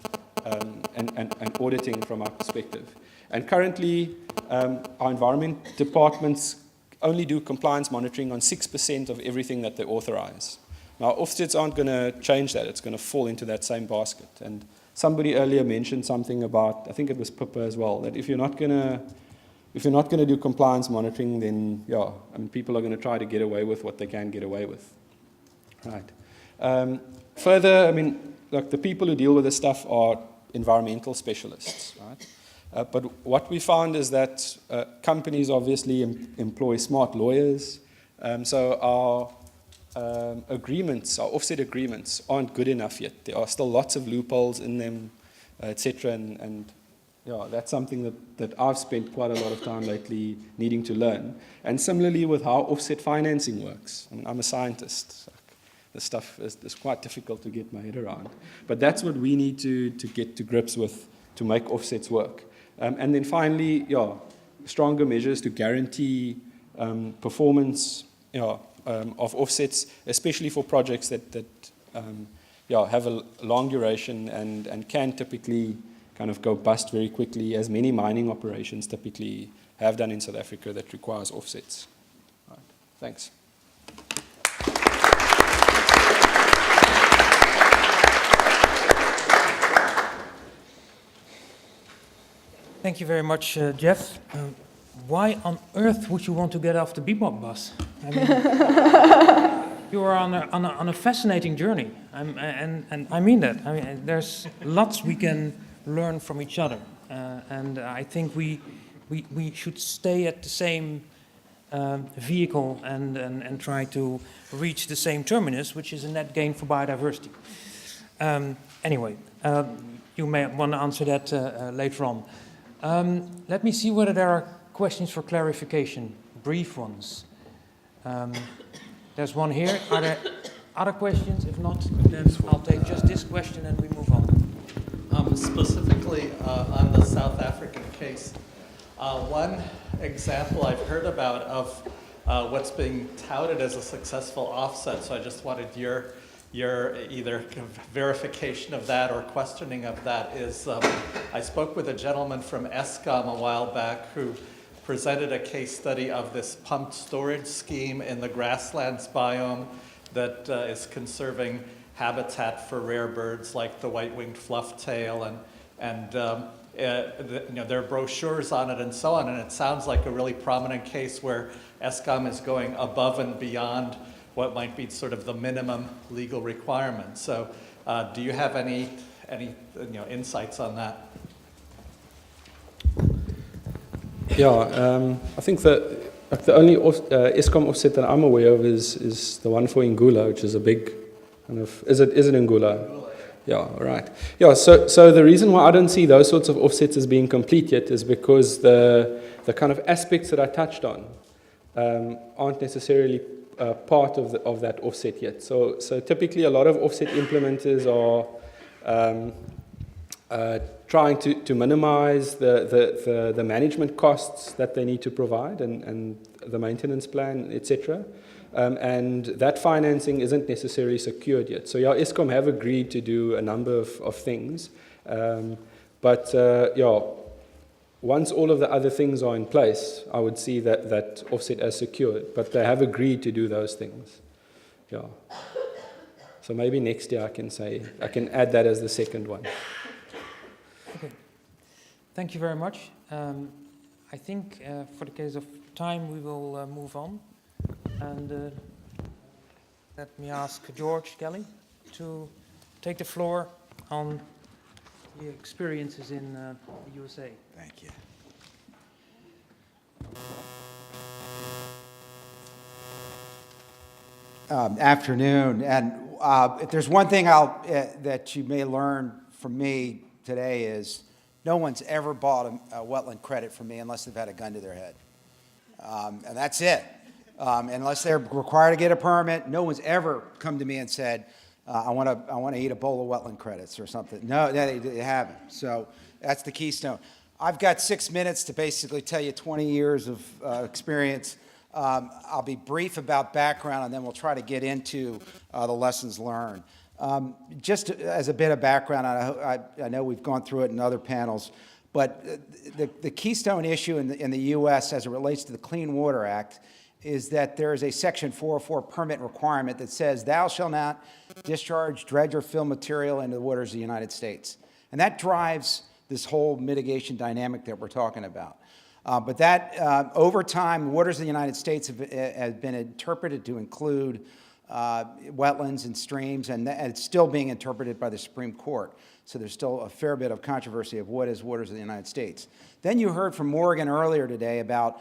and auditing from our perspective. And currently, our environment departments only do compliance monitoring on 6% of everything that they authorize. Now, offsets aren't going to change that. It's going to fall into that same basket. And somebody earlier mentioned something about, I think it was Pippa as well, that if you're not going to do compliance monitoring, then yeah, I mean, people are going to try to get away with what they can get away with. Right. Further, I mean, like the people who deal with this stuff are environmental specialists, right? But what we found is that companies obviously employ smart lawyers. So our agreements, our offset agreements, aren't good enough yet. There are still lots of loopholes in them, etc. And yeah, that's something that I've spent quite a lot of time lately needing to learn. And similarly with how offset financing works. I mean, I'm a scientist. This stuff is quite difficult to get my head around. But that's what we need to get to grips with to make offsets work. And then finally, yeah, stronger measures to guarantee performance of offsets, especially for projects that have a long duration and can typically kind of go bust very quickly, as many mining operations typically have done in South Africa that requires offsets. All right. Thanks. Thank you very much, Jeff. Why on earth would you want to get off the Bebop bus? I mean, you are on a fascinating journey, and I mean that. I mean, there's lots we can learn from each other, and I think we should stay at the same vehicle and try to reach the same terminus, which is a net gain for biodiversity. Anyway, you may want to answer that later on. Let me see whether there are questions for clarification, brief ones. There's one here. Are there other questions? If not, then I'll take just this question and we move on. Specifically on the South African case, one example I've heard about of what's being touted as a successful offset, so I just wanted your either verification of that or questioning of that is, I spoke with a gentleman from Eskom a while back who presented a case study of this pumped storage scheme in the grasslands biome that is conserving habitat for rare birds like the white-winged flufftail, and there are brochures on it and so on, and it sounds like a really prominent case where Eskom is going above and beyond what might be sort of the minimum legal requirement. So do you have any insights on that? Yeah, I think that the only Eskom offset that I'm aware of is the one for Ngula, which is a big kind of, is it Ngula? Yeah, right. Yeah, so the reason why I don't see those sorts of offsets as being complete yet is because the kind of aspects that I touched on aren't necessarily part of that offset yet. So typically a lot of offset implementers are trying to minimize the management costs that they need to provide and the maintenance plan, etc. And that financing isn't necessarily secured yet. So yeah, Eskom have agreed to do a number of things. But once all of the other things are in place, I would see that offset as secured. But they have agreed to do those things. Yeah. So maybe next year I can add that as the second one. Okay. Thank you very much. I think for the case of time, we will move on. And let me ask George Kelly to take the floor on the experiences in the USA. Thank you. Afternoon, and if there's one thing that you may learn from me today is no one's ever bought a wetland credit from me unless they've had a gun to their head, and that's it. Unless they're required to get a permit, no one's ever come to me and said, I want to eat a bowl of wetland credits or something. No, they haven't. So that's the keystone. I've got 6 minutes to basically tell you 20 years of experience. I'll be brief about background, and then we'll try to get into the lessons learned. Just as a bit of background, I know we've gone through it in other panels, but the keystone issue in the U.S. as it relates to the Clean Water Act is that there is a Section 404 permit requirement that says, thou shalt not discharge, dredge, or fill material into the waters of the United States. And that drives this whole mitigation dynamic that we're talking about. But that, over time, waters of the United States have been interpreted to include wetlands and streams, and it's still being interpreted by the Supreme Court. So there's still a fair bit of controversy of what is waters of the United States. Then you heard from Morgan earlier today about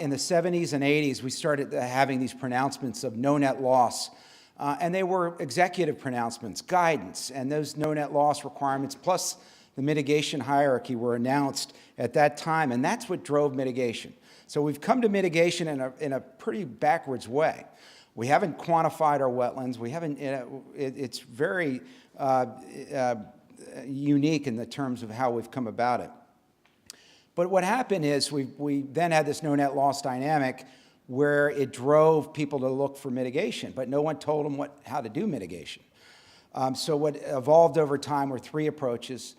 in the 70s and 80s, we started having these pronouncements of no net loss. And they were executive pronouncements, guidance, and those no net loss requirements, plus the mitigation hierarchy were announced at that time, and that's what drove mitigation. So we've come to mitigation in a pretty backwards way. We haven't quantified our wetlands. We haven't, it's very unique in the terms of how we've come about it. But what happened is we then had this no net loss dynamic where it drove people to look for mitigation, but no one told them how to do mitigation. So what evolved over time were three approaches.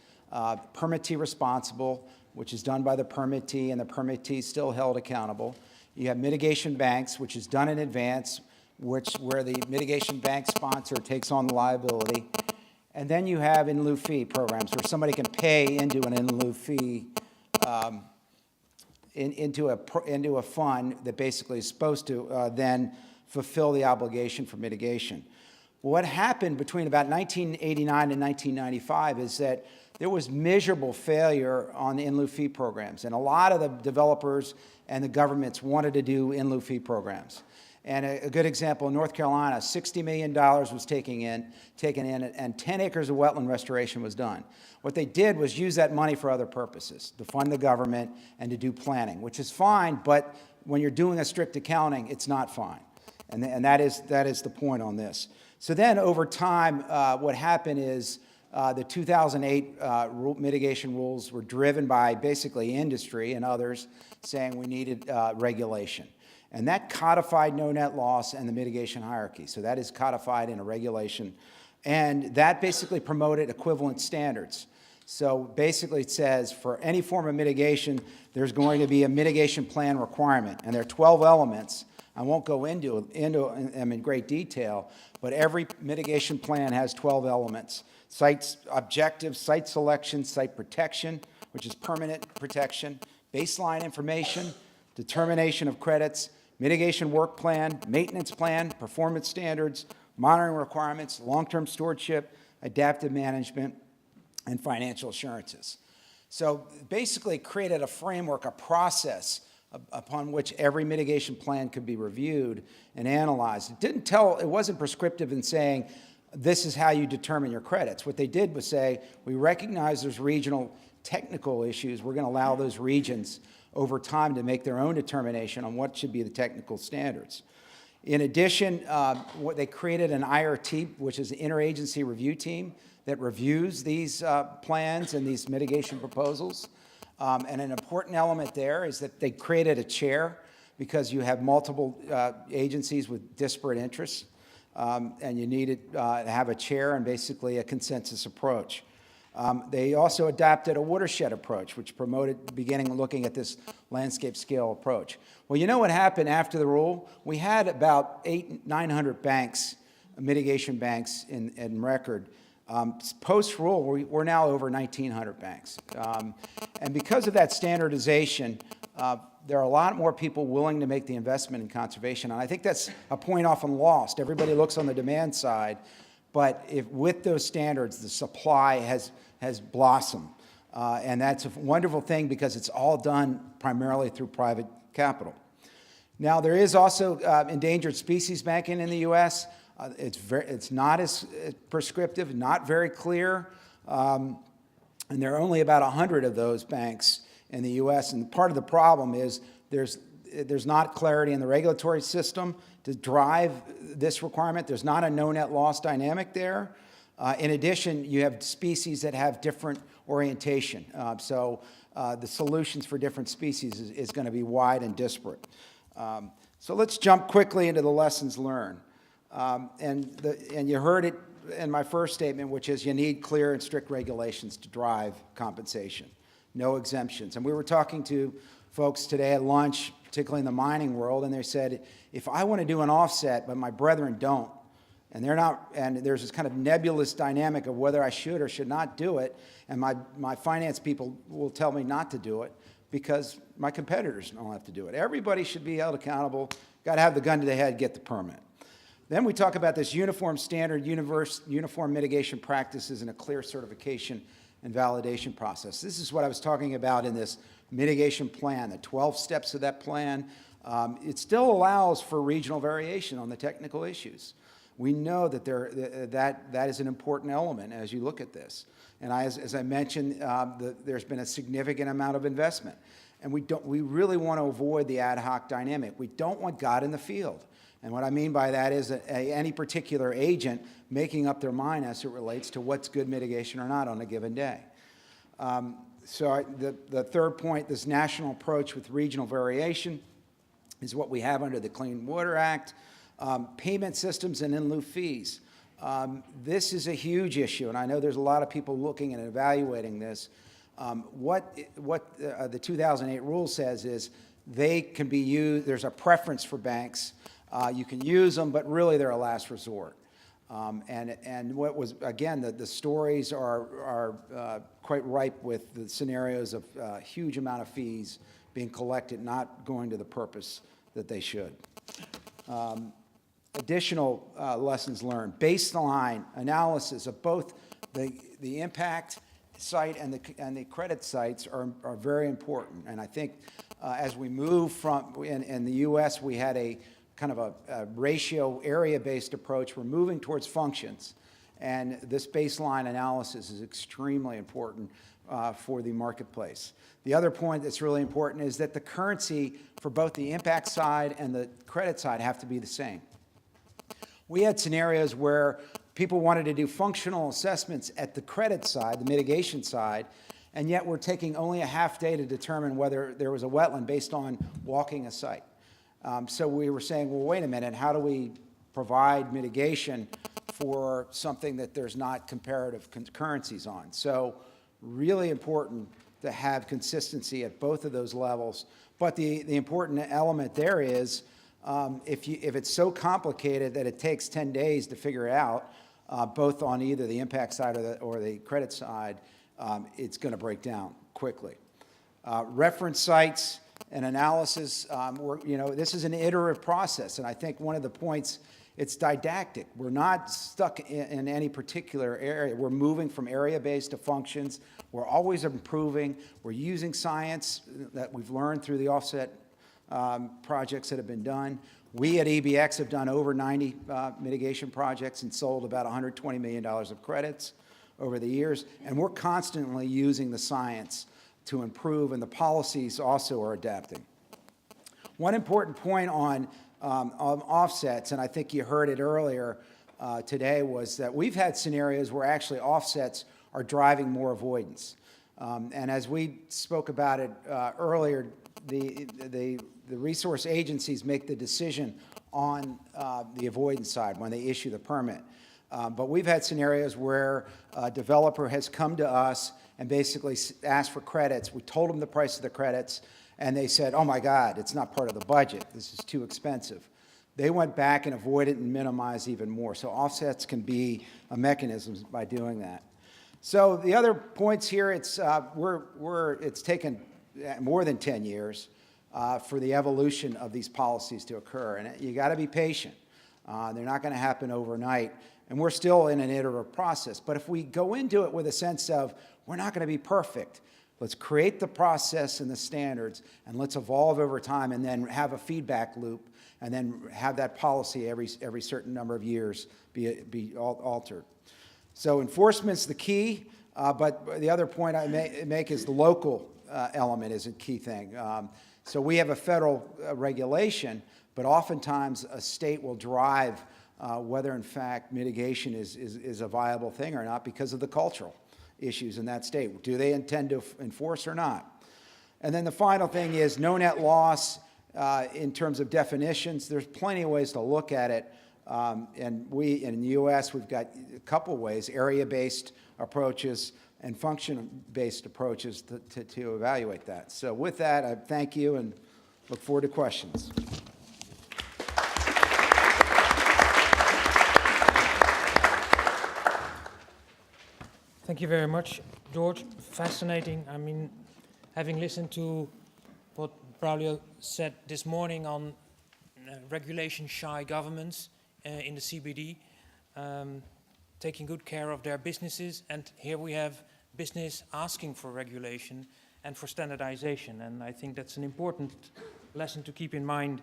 Permittee responsible, which is done by the permittee, and the permittee is still held accountable. You have mitigation banks, which is done in advance, where the mitigation bank sponsor takes on the liability. And then you have in lieu fee programs where somebody can pay into an in lieu fee into a fund that basically is supposed to then fulfill the obligation for mitigation. What happened between about 1989 and 1995 is that there was measurable failure on the in lieu fee programs, and a lot of the developers and the governments wanted to do in lieu fee programs. And a good example, in North Carolina, $60 million was taken in, and 10 acres of wetland restoration was done. What they did was use that money for other purposes, to fund the government and to do planning, which is fine, but when you're doing a strict accounting, it's not fine. And that is the point on this. So then over time, what happened is the 2008 mitigation rules were driven by basically industry and others saying we needed regulation. And that codified no net loss and the mitigation hierarchy. So that is codified in a regulation. And that basically promoted equivalent standards. So basically it says for any form of mitigation, there's going to be a mitigation plan requirement. And there are 12 elements. I won't go into them in great detail, but every mitigation plan has 12 elements. Site objectives, site selection, site protection, which is permanent protection, baseline information, determination of credits, mitigation work plan, maintenance plan, performance standards, monitoring requirements, long-term stewardship, adaptive management, and financial assurances. So basically created a framework, a process upon which every mitigation plan could be reviewed and analyzed. It wasn't prescriptive in saying, this is how you determine your credits. What they did was say, we recognize there's regional technical issues. We're going to allow those regions over time to make their own determination on what should be the technical standards. In addition, they created an IRT, which is an interagency review team that reviews these plans and these mitigation proposals. And an important element there is that they created a chair because you have multiple agencies with disparate interests, and you needed to have a chair and basically a consensus approach. They also adopted a watershed approach, which promoted looking at this landscape scale approach. Well, you know what happened after the rule? We had about 900 banks, mitigation banks in record. Post-rule, we're now over 1,900 banks. And because of that standardization, there are a lot more people willing to make the investment in conservation. And I think that's a point often lost. Everybody looks on the demand side, but with those standards, the supply has blossomed. And that's a wonderful thing because it's all done primarily through private capital. Now, there is also endangered species banking in the U.S. It's not as prescriptive, not very clear. And there are only about 100 of those banks in the U.S. And part of the problem is there's not clarity in the regulatory system to drive this requirement. There's not a no net loss dynamic there. In addition, you have species that have different orientation. So the solutions for different species is going to be wide and disparate. So let's jump quickly into the lessons learned. And you heard it in my first statement, which is you need clear and strict regulations to drive compensation, no exemptions. And we were talking to folks today at lunch, particularly in the mining world, and they said, if I want to do an offset, but my brethren don't, and they're not, and there's this kind of nebulous dynamic of whether I should or should not do it, and my finance people will tell me not to do it because my competitors don't have to do it. Everybody should be held accountable, got to have the gun to the head, get the permit. Then we talk about this uniform standard, uniform mitigation practices, and a clear certification and validation process. This is what I was talking about in this mitigation plan, the 12 steps of that plan. It still allows for regional variation on the technical issues. We know that that is an important element as you look at this. And as I mentioned, there's been a significant amount of investment. And we really want to avoid the ad hoc dynamic. We don't want God in the field. And what I mean by that is any particular agent making up their mind as it relates to what's good mitigation or not on a given day. So the third point, this national approach with regional variation is what we have under the Clean Water Act. Payment systems and in lieu fees. This is a huge issue, and I know there's a lot of people looking and evaluating this. What the 2008 rule says is they can be used, there's a preference for banks. You can use them, but really they're a last resort. And what was, again, the stories are quite ripe with the scenarios of huge amount of fees being collected, not going to the purpose that they should. Additional lessons learned, baseline analysis of both the impact site and the credit sites are very important. And I think as we move from, in the US, we had a kind of a ratio area-based approach. We're moving towards functions. And this baseline analysis is extremely important for the marketplace. The other point that's really important is that the currency for both the impact side and the credit side have to be the same. We had scenarios where people wanted to do functional assessments at the credit side, the mitigation side, and yet we're taking only a half day to determine whether there was a wetland based on walking a site. So we were saying, well, wait a minute, how do we provide mitigation for something that there's not comparative currencies on? So really important to have consistency at both of those levels. But the important element there is if it's so complicated that it takes 10 days to figure it out, both on either the impact side or the credit side, it's going to break down quickly. Reference sites and analysis, this is an iterative process, and I think one of the points, it's didactic. We're not stuck in any particular area. We're moving from area-based to functions. We're always improving. We're using science that we've learned through the offset projects that have been done. We at EBX have done over 90 mitigation projects and sold about $120 million of credits over the years, and we're constantly using the science to improve, and the policies also are adapting. One important point on offsets, and I think you heard it earlier today, was that we've had scenarios where actually offsets are driving more avoidance. And as we spoke about it earlier, the resource agencies make the decision on the avoidance side when they issue the permit. But we've had scenarios where a developer has come to us and basically asked for credits. We told them the price of the credits, and they said, oh my God, it's not part of the budget. This is too expensive. They went back and avoided and minimized even more. So offsets can be a mechanism by doing that. So the other points here, it's taken more than 10 years for the evolution of these policies to occur. And you got to be patient. They're not going to happen overnight. And we're still in an iterative process. But if we go into it with a sense of, we're not going to be perfect, let's create the process and the standards, and let's evolve over time, and then have a feedback loop, and then have that policy every certain number of years be altered. So enforcement's the key, but the other point I make is the local element is a key thing. So we have a federal regulation, but oftentimes a state will drive whether in fact mitigation is a viable thing or not because of the cultural issues in that state. Do they intend to enforce or not? And then the final thing is no net loss in terms of definitions. There's plenty of ways to look at it. And we, in the US, we've got a couple ways, area-based approaches and function-based approaches to evaluate that. So with that, I thank you and look forward to questions. Thank you very much, George. Fascinating. I mean, having listened to what Braulio said this morning on regulation-shy governments in the CBD, taking good care of their businesses, and here we have business asking for regulation and for standardization, and I think that's an important lesson to keep in mind.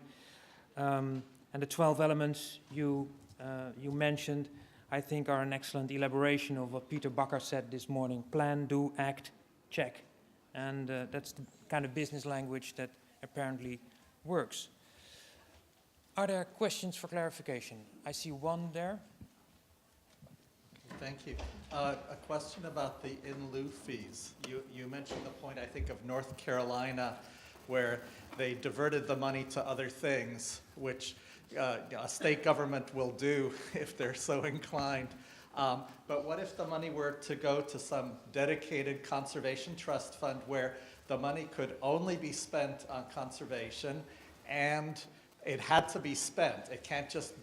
And the 12 elements you mentioned, I think, are an excellent elaboration of what Peter Bakker said this morning: plan, do, act, check. And that's the kind of business language that apparently works. Are there questions for clarification? I see one there. Thank you. A question about the in lieu fees. You mentioned the point, I think, of North Carolina, where they diverted the money to other things, which a state government will do if they're so inclined. But what if the money were to go to some dedicated conservation trust fund where the money could only be spent on conservation and it had to be spent? It can't just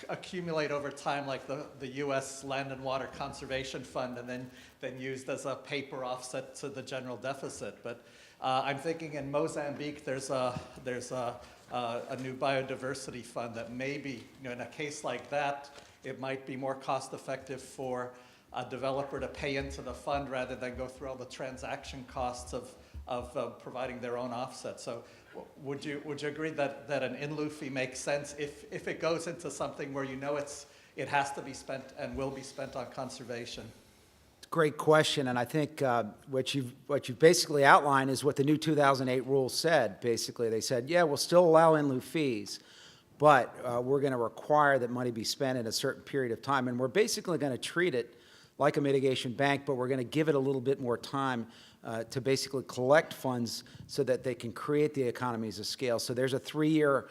accumulate over time like the U.S. Land and Water Conservation Fund and then used as a paper offset to the general deficit. But I'm thinking in Mozambique there's a new biodiversity fund that maybe, in a case like that, it might be more cost effective for a developer to pay into the fund rather than go through all the transaction costs of providing their own offset. So would you agree that an in lieu fee makes sense if it goes into something where it has to be spent and will be spent on conservation? Great question, and I think what you've basically outlined is what the new 2008 rules said. Basically, they said, yeah, we'll still allow in lieu fees, but we're going to require that money be spent in a certain period of time, and we're basically going to treat it like a mitigation bank, but we're going to give it a little bit more time to basically collect funds so that they can create the economies of scale. So there's a 3-year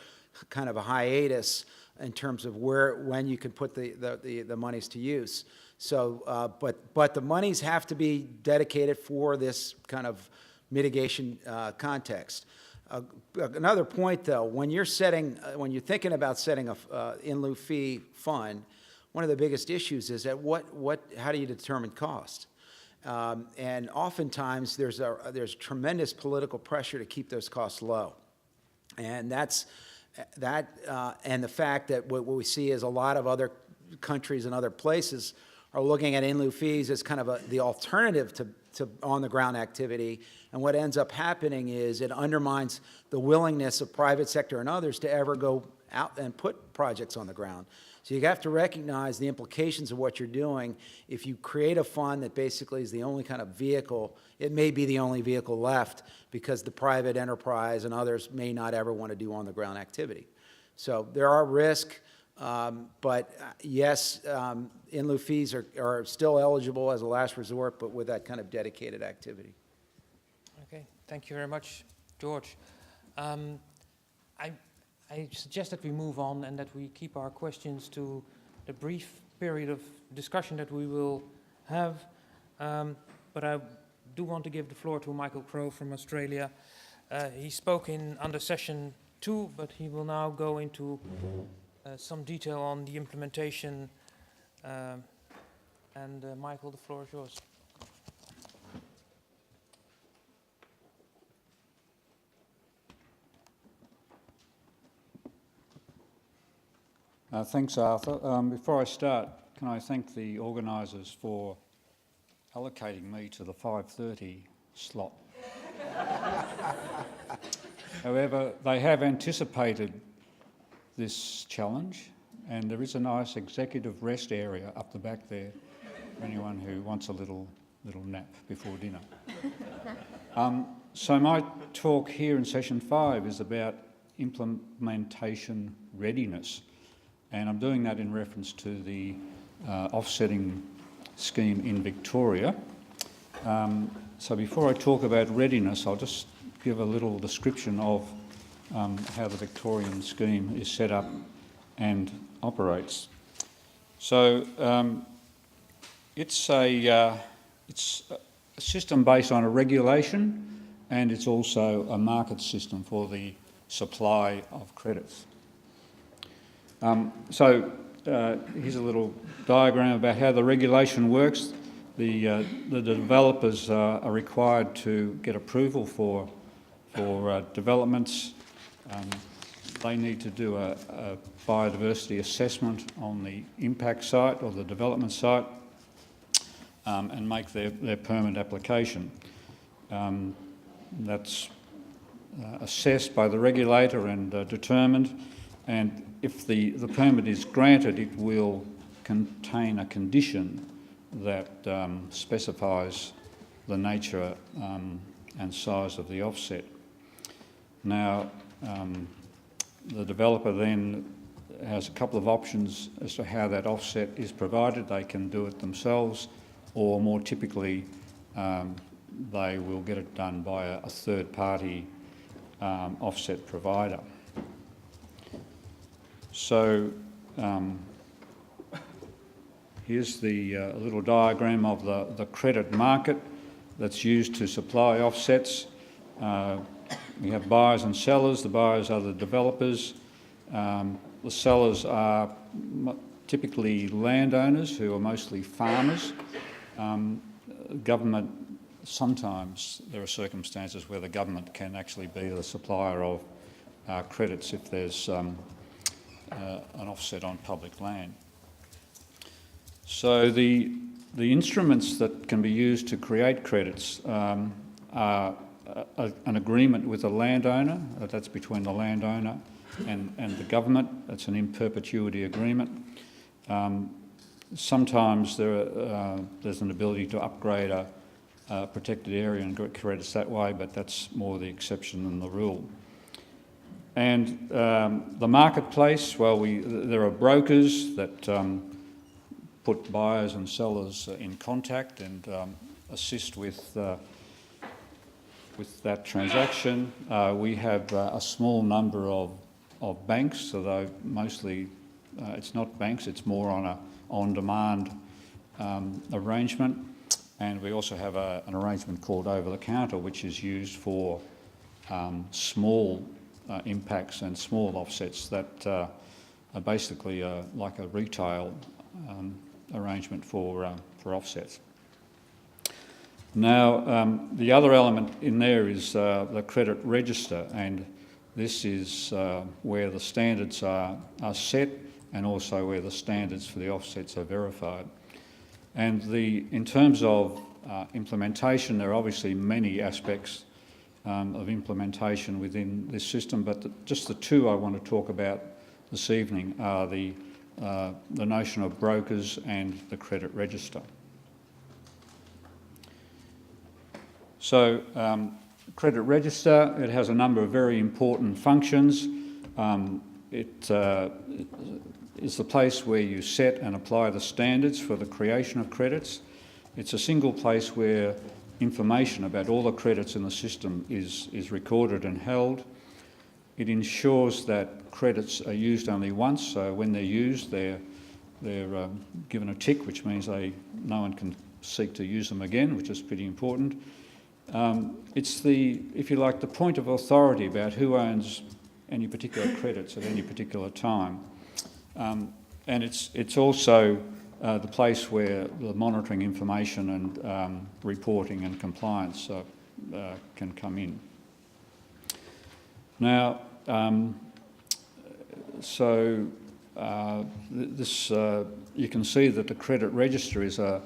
kind of a hiatus in terms of when you can put the monies to use. So, but the monies have to be dedicated for this kind of mitigation context. Another point, though, when you're thinking about setting a in lieu fee fund, one of the biggest issues is that how do you determine cost? And oftentimes there's tremendous political pressure to keep those costs low, and and the fact that what we see is a lot of other countries and other places are looking at in lieu fees as kind of the alternative to on-the-ground activity. And what ends up happening is it undermines the willingness of private sector and others to ever go out and put projects on the ground. So you have to recognize the implications of what you're doing. If you create a fund that basically is the only kind of vehicle, it may be the only vehicle left because the private enterprise and others may not ever want to do on-the-ground activity. So there are risks. But yes, in lieu fees are still eligible as a last resort, but with that kind of dedicated activity. Okay, thank you very much, George. I suggest that we move on and that we keep our questions to the brief period of discussion that we will have. But I do want to give the floor to Michael Crowe from Australia. He spoke under session 2, but he will now go into some detail on the implementation. Michael, the floor is yours. Thanks, Arthur. Before I start, can I thank the organisers for allocating me to the 5:30 slot. However, they have anticipated this challenge, and there is a nice executive rest area up the back there for anyone who wants a little nap before dinner. So my talk here in session 5 is about implementation readiness, and I'm doing that in reference to the offsetting scheme in Victoria. So before I talk about readiness, I'll just give a little description of how the Victorian scheme is set up and operates. So it's a system based on a regulation, and it's also a market system for the supply of credits. Here's a little diagram about how the regulation works. The developers are required to get approval for developments. They need to do a biodiversity assessment on the impact site or the development site and make their permit application. That's assessed by the regulator and determined, and if the permit is granted, it will contain a condition that specifies the nature and size of the offset. Now, the developer then has a couple of options as to how that offset is provided. They can do it themselves, or more typically, they will get it done by a third-party offset provider. So here's the little diagram of the credit market that's used to supply offsets. We have buyers and sellers. The buyers are the developers. The sellers are typically landowners who are mostly farmers. Government, sometimes there are circumstances where the government can actually be the supplier of credits if there's an offset on public land. So the instruments that can be used to create credits are an agreement with the landowner. That's between the landowner and the government. That's an in perpetuity agreement. Sometimes there's an ability to upgrade a protected area and get credits that way, but that's more the exception than the rule. And the marketplace, well, there are brokers that put buyers and sellers in contact and assist with that transaction. We have a small number of banks, although mostly it's not banks, it's more on a on-demand arrangement. And we also have an arrangement called over-the-counter, which is used for small impacts and small offsets that are basically like a retail arrangement for offsets. Now, the other element in there is the credit register, and this is where the standards are set and also where the standards for the offsets are verified. And in terms of implementation, there are obviously many aspects of implementation within this system, but just the two I want to talk about this evening are the notion of brokers and the credit register. So, credit register, it has a number of very important functions. It is the place where you set and apply the standards for the creation of credits. It's a single place where information about all the credits in the system is recorded and held. It ensures that credits are used only once, so when they're used, they're given a tick, which means no one can seek to use them again, which is pretty important. It's if you like, the point of authority about who owns any particular credits at any particular time. And it's also the place where the monitoring information and reporting and compliance can come in. Now, you can see that the credit register is a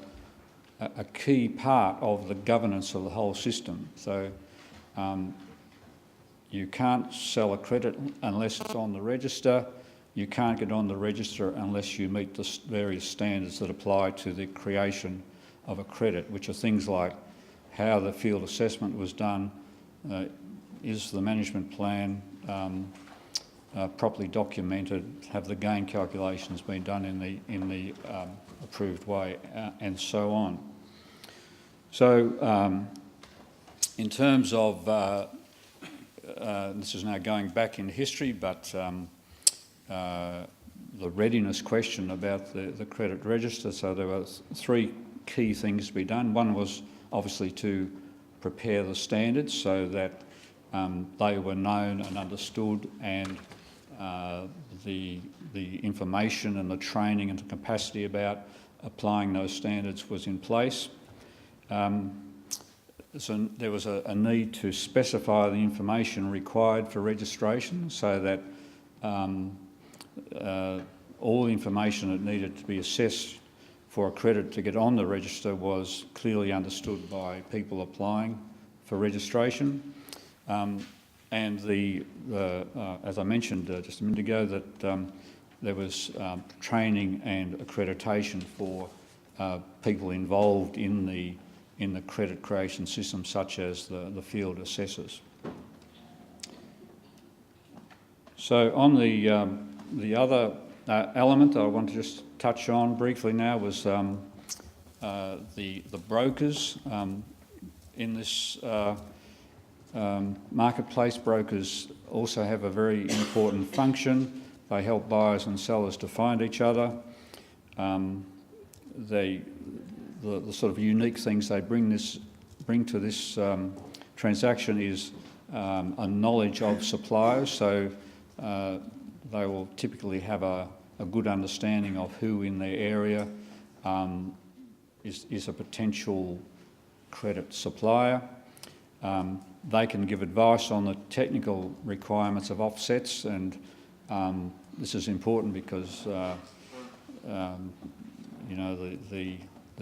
key part of the governance of the whole system. So you can't sell a credit unless it's on the register. You can't get on the register unless you meet the various standards that apply to the creation of a credit, which are things like how the field assessment was done, is the management plan properly documented, have the gain calculations been done in the approved way, and so on. So In terms of, this is now going back in history, but the readiness question about the credit register, so there were three key things to be done. One was obviously to prepare the standards so that they were known and understood, and the information and the training and the capacity about applying those standards was in place. So there was a need to specify the information required for registration so that all the information that needed to be assessed for a credit to get on the register was clearly understood by people applying for registration. And as I mentioned just a minute ago, that there was training and accreditation for people involved in the credit creation system, such as the field assessors. So on the other element I want to just touch on briefly now was the brokers. In this marketplace, brokers also have a very important function. They help buyers and sellers to find each other. The sort of unique things they bring to this transaction is a knowledge of suppliers. So they will typically have a good understanding of who in their area is a potential credit supplier. They can give advice on the technical requirements of offsets, and this is important because you know, the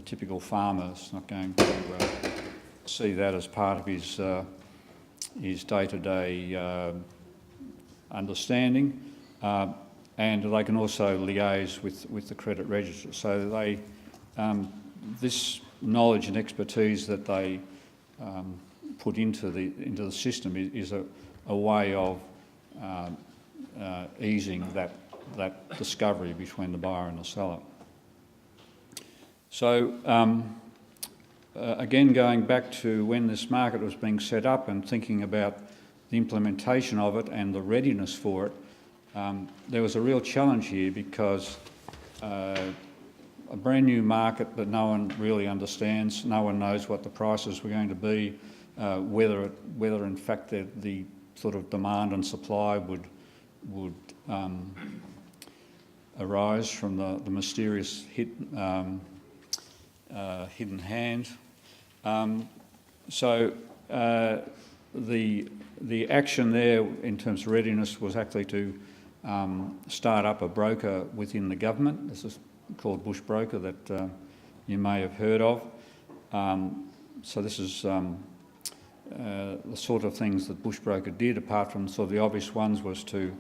typical farmer is not going to see that as part of his day-to-day understanding, and they can also liaise with the credit register. So they, this knowledge and expertise that they put into the system is a way of easing that discovery between the buyer and the seller. So again, going back to when this market was being set up and thinking about the implementation of it and the readiness for it, there was a real challenge here because a brand new market that no one really understands, no one knows what the prices were going to be, whether in fact the sort of demand and supply would arise from the mysterious hidden hand. So the action there in terms of readiness was actually to start up a broker within the government. This is called Bush Broker that you may have heard of. So this is the sort of things that Bush Broker did, apart from sort of the obvious ones, was to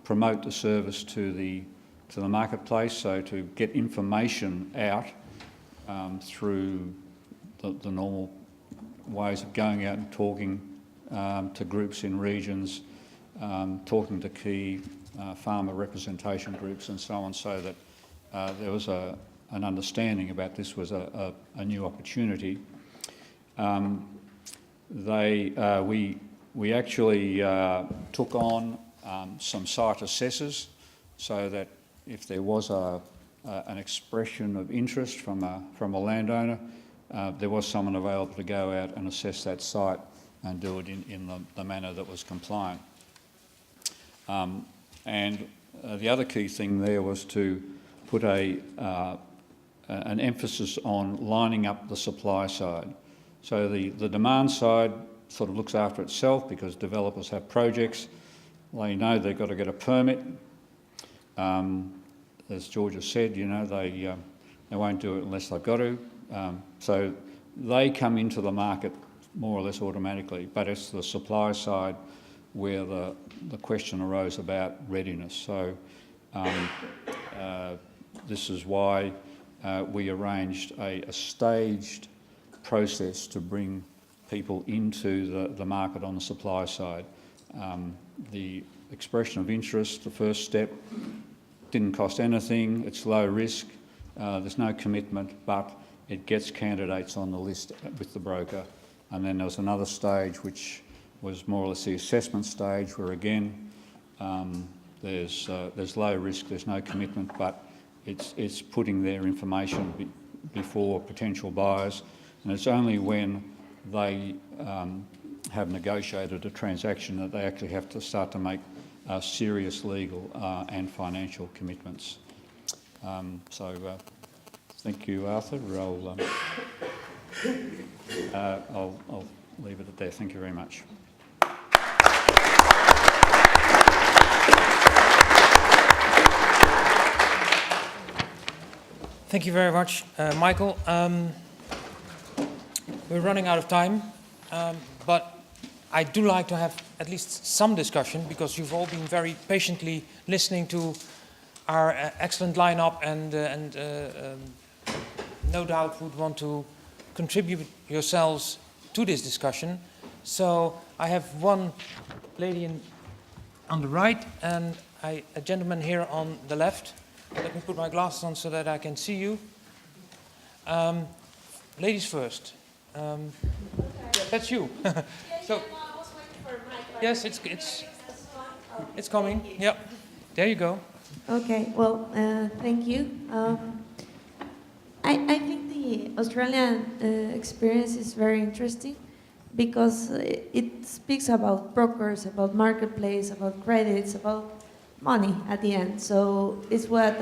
promote the service to the marketplace, so to get information out through the normal ways of going out and talking to groups in regions, talking to key farmer representation groups and so on, so that there was an understanding about this was a new opportunity. We actually took on some site assessors, so that if there was an expression of interest from a landowner, there was someone available to go out and assess that site and do it in the manner that was compliant. And the other key thing there was to put an emphasis on lining up the supply side. So the demand side sort of looks after itself because developers have projects. They know they've got to get a permit. As George has said, you know, they won't do it unless they've got to. So they come into the market more or less automatically, but it's the supply side where the question arose about readiness. So this is why we arranged a staged process to bring people into the market on the supply side. The expression of interest, the first step, didn't cost anything, it's low risk, there's no commitment, but it gets candidates on the list with the broker, And then there was another stage which was more or less the assessment stage, where again there's low risk, there's no commitment, but it's putting their information before potential buyers, and it's only when they have negotiated a transaction that they actually have to start to make serious legal and financial commitments. Thank you, Arthur. I'll leave it at there. Thank you very much. Thank you very much, Michael. We're running out of time, but I do like to have at least some discussion, because you've all been very patiently listening to our excellent lineup, and no doubt would want to contribute yourselves to this discussion. So I have one lady on the right and a gentleman here on the left. Let me put my glasses on so that I can see you. Ladies first. That's you. So, yes, it's coming. Yep. There you go. Okay. Well, thank you. I think the Australian experience is very interesting, because it speaks about brokers, about marketplace, about credits, about money at the end. So it's what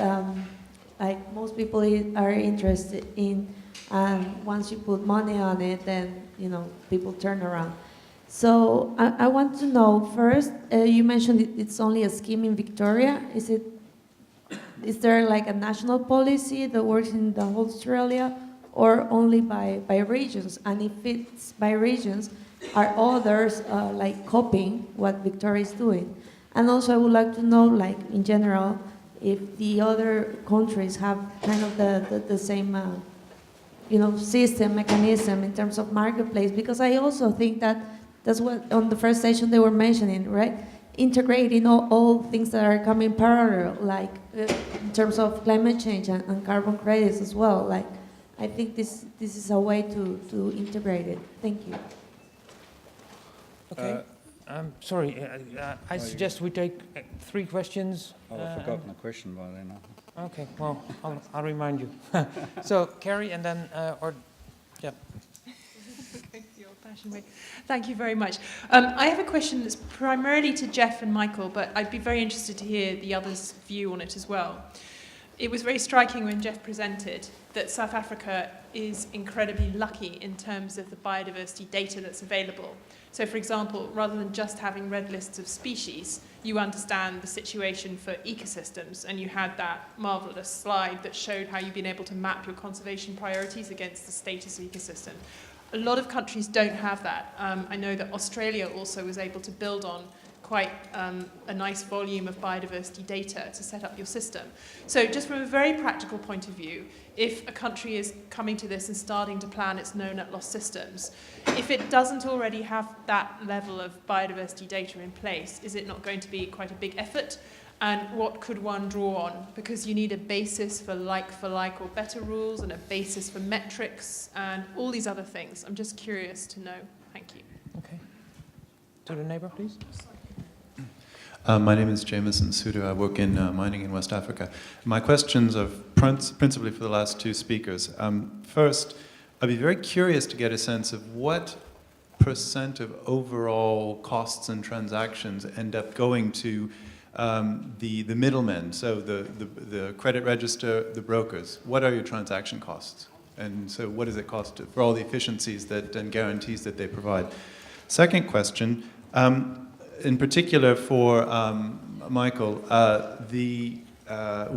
like most people are interested in, and once you put money on it, then people turn around. So I want to know first. You mentioned it's only a scheme in Victoria. Is there like a national policy that works in the whole Australia, or only by regions? And if it's by regions, are others like copying what Victoria is doing? And also, I would like to know, like in general, if the other countries have kind of the same, system, mechanism in terms of marketplace. Because I also think that's what on the first session they were mentioning, right? Integrating all things that are coming parallel, like in terms of climate change and carbon credits as well. Like, I think this is a way to integrate it. Thank you. Okay. Sorry, I suggest we take 3 questions. I've forgotten the question by then. Okay, well, I'll remind you. So, Carrie, and then, yeah. Thank you very much. I have a question that's primarily to Jeff and Michael, but I'd be very interested to hear the others' view on it as well. It was very striking when Jeff presented that South Africa is incredibly lucky in terms of the biodiversity data that's available. So, for example, rather than just having red lists of species, you understand the situation for ecosystems, and you had that marvelous slide that showed how you've been able to map your conservation priorities against the status of ecosystem. A lot of countries don't have that. I know that Australia also was able to build on quite a nice volume of biodiversity data to set up your system. So just from a very practical point of view, if a country is coming to this and starting to plan its no net loss systems, if it doesn't already have that level of biodiversity data in place, is it not going to be quite a big effort? And what could one draw on? Because you need a basis for like or better rules, and a basis for metrics and all these other things. I'm just curious to know. Thank you. Okay. To the neighbor, please. My name is Jameson Sudo. I work in mining in West Africa. My questions are principally for the last 2 speakers. First, I'd be very curious to get a sense of what % of overall costs and transactions end up going to the middlemen, so the credit register, the brokers. What are your transaction costs? And so what does it cost for all the efficiencies and guarantees that they provide? Second question, in particular for Michael,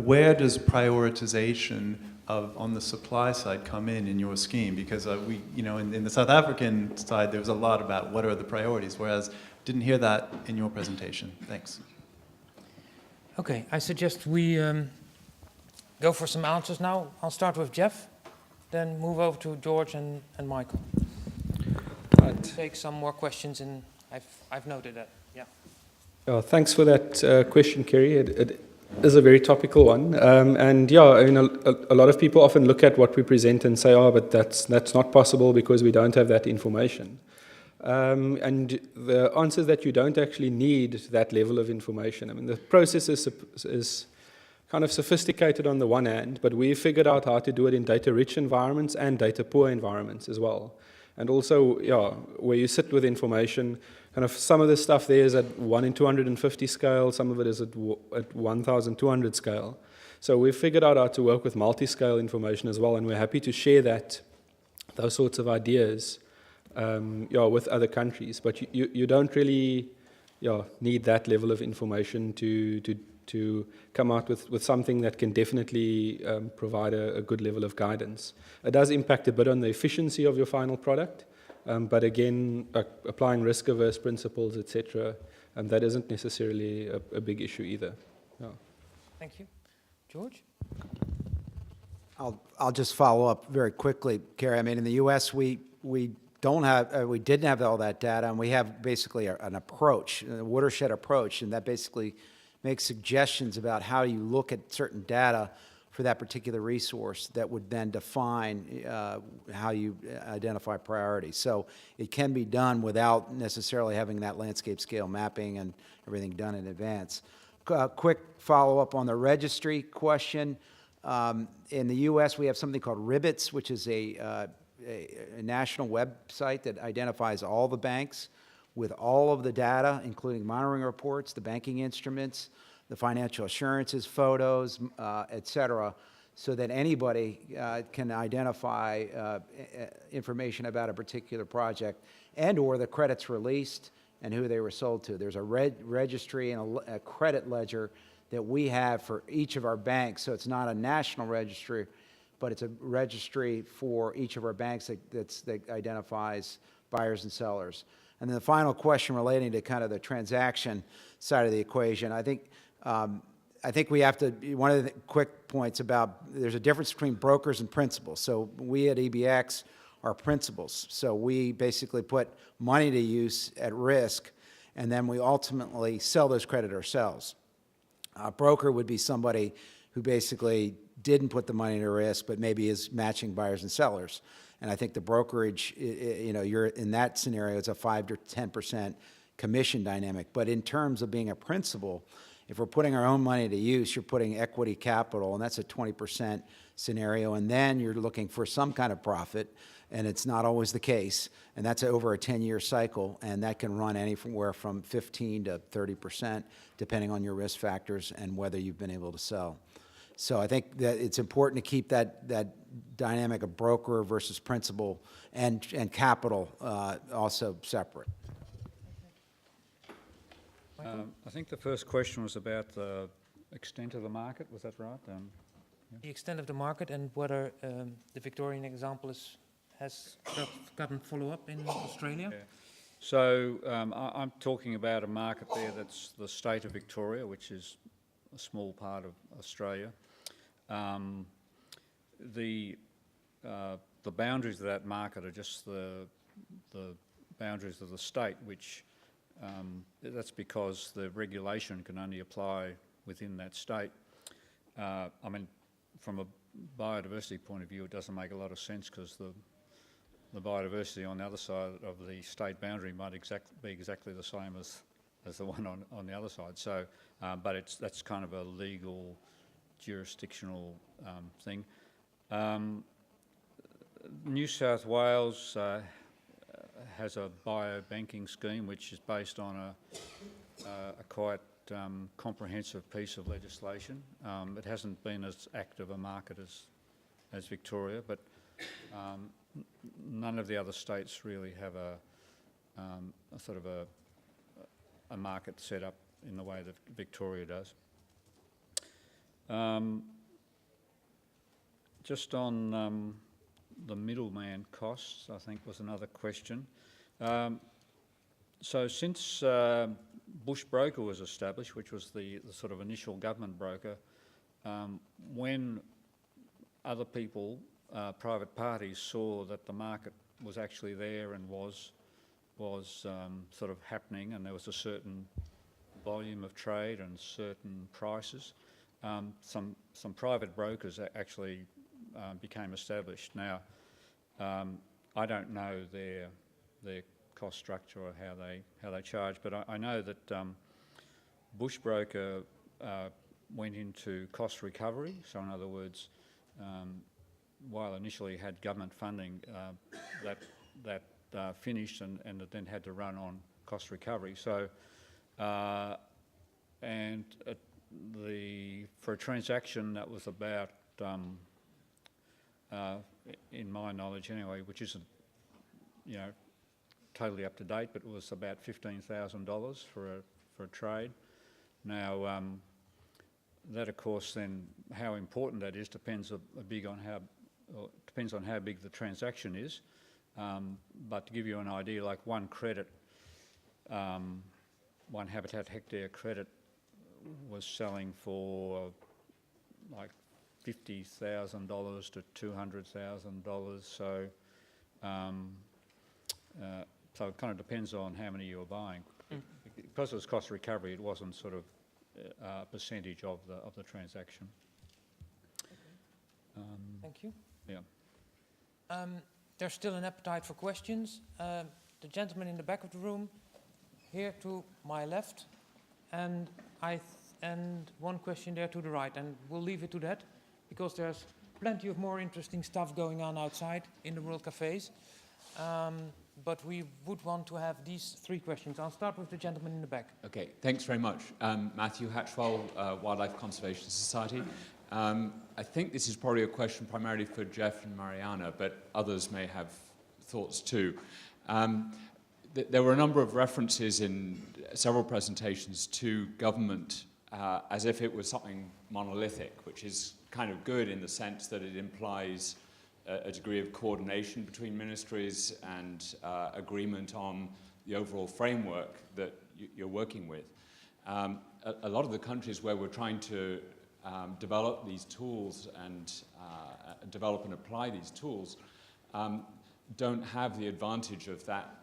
where does prioritization on the supply side come in your scheme? Because in the South African side, there was a lot about what are the priorities, whereas didn't hear that in your presentation. Thanks. Okay, I suggest we go for some answers now. I'll start with Jeff, then move over to George and Michael. Right. Take some more questions, and I've noted that. Yeah. Thanks for that question, Kerry. is a very topical one. And yeah, I mean, a lot of people often look at what we present and say, oh, but that's not possible because we don't have that information. And the answer is that you don't actually need that level of information. I mean, the process is kind of sophisticated on the one hand, but we figured out how to do it in data-rich environments and data-poor environments as well. And also, yeah, where you sit with information, kind of some of the stuff there is at 1 in 250 scale, some of it is at 1,200 scale. So we've figured out how to work with multi-scale information as well, and we're happy to share those sorts of ideas with other countries. But you don't really need that level of information to come out with something that can definitely provide a good level of guidance. It does impact a bit on the efficiency of your final product, but again, applying risk-averse principles, etc., that isn't necessarily a big issue either. Yeah. Thank you. George? I'll just follow up very quickly, Carrie. I mean, in the U.S., we didn't have all that data, and we have basically an approach, a watershed approach, and that basically makes suggestions about how you look at certain data for that particular resource that would then define how you identify priorities. So it can be done without necessarily having that landscape scale mapping and everything done in advance. Quick follow-up on the registry question. In the U.S., we have something called Ribbits, which is a national website that identifies all the banks with all of the data, including monitoring reports, the banking instruments, the financial assurances, photos, et cetera, so that anybody can identify information about a particular project and or the credits released and who they were sold to. There's a registry and a credit ledger that we have for each of our banks, so it's not a national registry, but it's a registry for each of our banks that identifies buyers and sellers. And then the final question relating to kind of the transaction side of the equation, I think we have to, one of the quick points about, there's a difference between brokers and principals. So we at EBX are principals. So we basically put money to use at risk, and then we ultimately sell those credit ourselves. A broker would be somebody who basically didn't put the money to risk, but maybe is matching buyers and sellers. And I think the brokerage, you're in that scenario, it's a 5 to 10% commission dynamic. But in terms of being a principal, if we're putting our own money to use, you're putting equity capital, and that's a 20% scenario. And then you're looking for some kind of profit, and it's not always the case. And that's over a 10-year cycle, and that can run anywhere from 15 to 30%, depending on your risk factors and whether you've been able to sell. So I think that it's important to keep that dynamic of broker versus principal and capital also separate. I think the first question was about the extent of the market. Was that right? Yeah. The extent of the market and whether the Victorian example has gotten follow-up in Australia. Yeah. So I'm talking about a market there that's the state of Victoria, which is a small part of Australia. The boundaries of that market are just the boundaries of the state, which that's because the regulation can only apply within that state. I mean, from a biodiversity point of view, it doesn't make a lot of sense because the biodiversity on the other side of the state boundary might be exactly the same as the one on the other side. So, but that's kind of a legal, jurisdictional thing. New South Wales has a biobanking scheme which is based on a quite comprehensive piece of legislation. It hasn't been as active a market as Victoria, but none of the other states really have a sort of a market set up in the way that Victoria does. Just on the middleman costs, I think was another question. So since Bush Broker was established, which was the sort of initial government broker, when other people, private parties, saw that the market was actually there and was sort of happening, and there was a certain volume of trade and certain prices, some private brokers actually became established. Now, I don't know their cost structure or how they charge, but I know that Bushbroker went into cost recovery. So in other words, while initially had government funding, that finished and it then had to run on cost recovery. So for a transaction that was about, in my knowledge anyway, which isn't, totally up to date, but it was about $15,000 for a trade. Now, that of course then how important that is depends on how big the transaction is. But to give you an idea, like one credit, one habitat hectare credit was selling for like $50,000 to $200,000. So it kind of depends on how many you're buying. Because it was cost recovery, it wasn't sort of a percentage of the transaction. Thank you. Yeah. There's still an appetite for questions. The gentleman in the back of the room, here to my left, and one question there to the right, and we'll leave it to that because there's plenty of more interesting stuff going on outside in the World Cafés. But we would want to have these three questions. I'll start with the gentleman in the back. Okay, thanks very much. Matthew Hatchwell, Wildlife Conservation Society. I think this is probably a question primarily for Jeff and Mariana, but others may have thoughts too. There were a number of references in several presentations to government as if it was something monolithic, which is kind of good in the sense that it implies a degree of coordination between ministries and agreement on the overall framework that you're working with. A lot of the countries where we're trying to develop these tools and develop and apply these tools don't have the advantage of that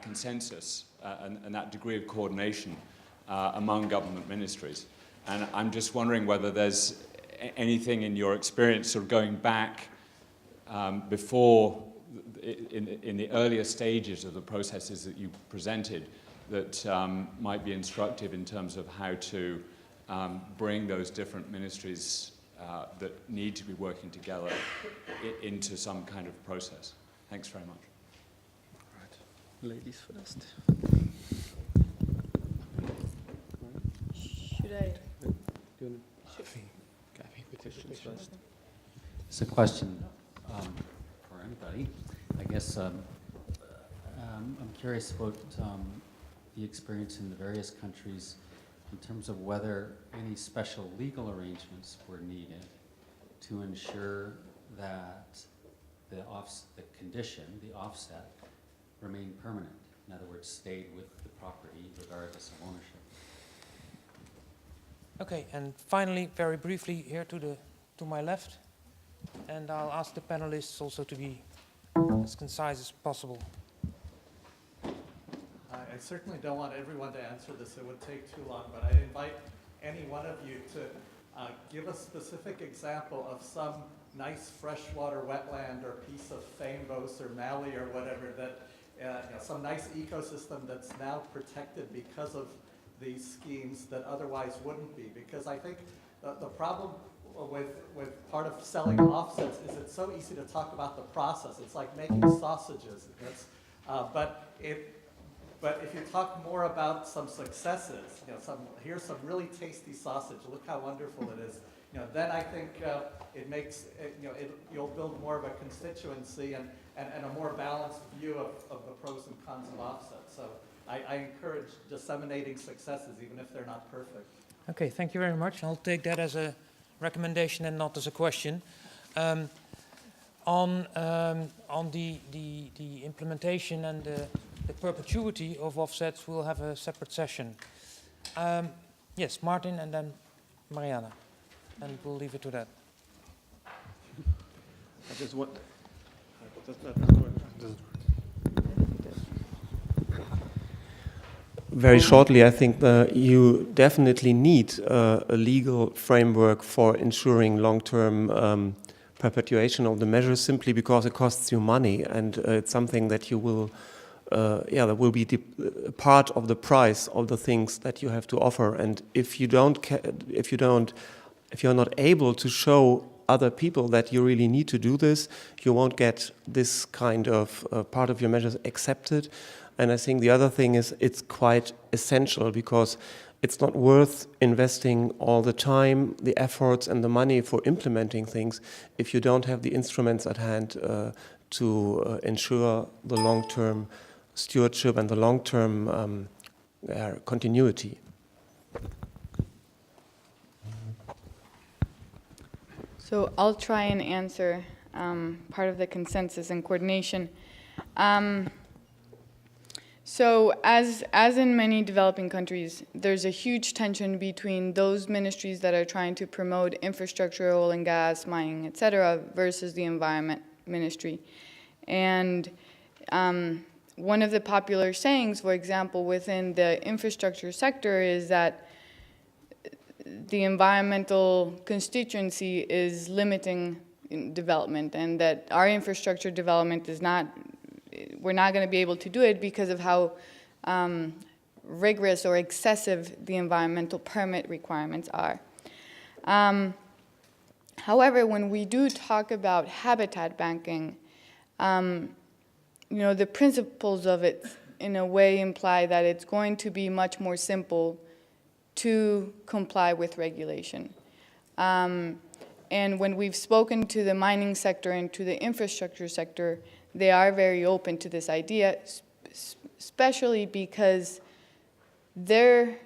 consensus and that degree of coordination among government ministries. And I'm just wondering whether there's anything in your experience sort of going back before in the earlier stages of the processes that you presented that might be instructive in terms of how to bring those different ministries that need to be working together into some kind of process. Thanks very much. Right. Ladies first. Should I? It's a question for anybody. I guess I'm curious about the experience in the various countries in terms of whether any special legal arrangements were needed to ensure that the offset, remained permanent. In other words, stayed with the property regardless of ownership. Okay, and finally, very briefly, here to my left, and I'll ask the panelists also to be as concise as possible. I certainly don't want everyone to answer this. It would take too long, but I'd invite any one of you to give a specific example of some nice freshwater wetland or piece of Fambos or Mali or whatever that, some nice ecosystem that's now protected because of these schemes that otherwise wouldn't be. Because I think the problem with part of selling offsets is it's so easy to talk about the process. It's like making sausages. But if you talk more about some successes, here's some really tasty sausage. Look how wonderful it is. Then I think it makes you'll build more of a constituency and a more balanced view of the pros and cons of offsets. So I encourage disseminating successes, even if they're not perfect. Okay, thank you very much. I'll take that as a recommendation and not as a question. On the implementation and the perpetuity of offsets, we'll have a separate session. Yes, Martin and then Mariana, and we'll leave it to that. I just want. very shortly, I think you definitely need a legal framework for ensuring long-term perpetuation of the measures, simply because it costs you money, and it's something that you will, that will be part of the price of the things that you have to offer. And if you're not able to show other people that you really need to do this, you won't get this kind of part of your measures accepted. And I think the other thing is it's quite essential, because it's not worth investing all the time, the efforts and the money for implementing things if you don't have the instruments at hand to ensure the long-term stewardship and the long-term continuity. So I'll try and answer part of the consensus and coordination. So as in many developing countries, there's a huge tension between those ministries that are trying to promote infrastructure, oil and gas, mining, etc., versus the environment ministry. And one of the popular sayings, for example, within the infrastructure sector is that the environmental constituency is limiting development, and that our infrastructure development is not, we're not going to be able to do it because of how rigorous or excessive the environmental permit requirements are. However, when we do talk about habitat banking, the principles of it in a way imply that it's going to be much more simple to comply with regulation. And when we've spoken to the mining sector and to the infrastructure sector, they are very open to this idea, especially because they're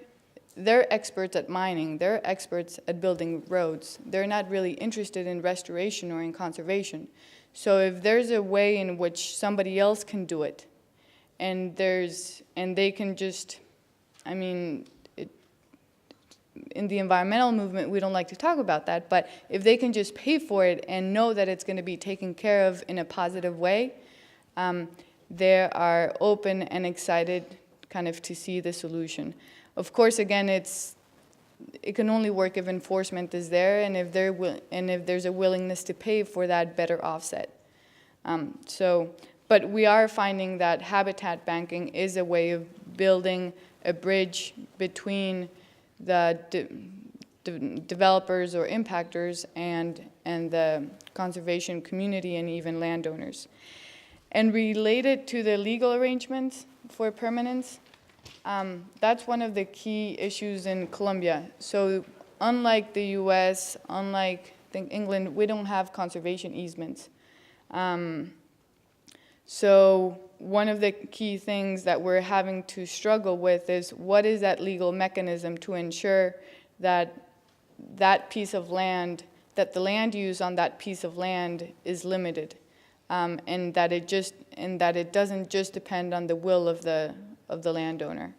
experts at mining, they're experts at building roads. They're not really interested in restoration or in conservation. So if there's a way in which somebody else can do it, and they can just, in the environmental movement, we don't like to talk about that, but if they can just pay for it and know that it's going to be taken care of in a positive way, they are open and excited kind of to see the solution. Of course, again, it can only work if enforcement is there and if there's a willingness to pay for that better offset. But we are finding that habitat banking is a way of building a bridge between the developers or impactors and the conservation community and even landowners. And related to the legal arrangements for permanence, that's one of the key issues in Colombia. So unlike the US, unlike I think England, we don't have conservation easements. So one of the key things that we're having to struggle with is what is that legal mechanism to ensure that that piece of land, that the land use on that piece of land is limited, and that it doesn't just depend on the will of the landowner.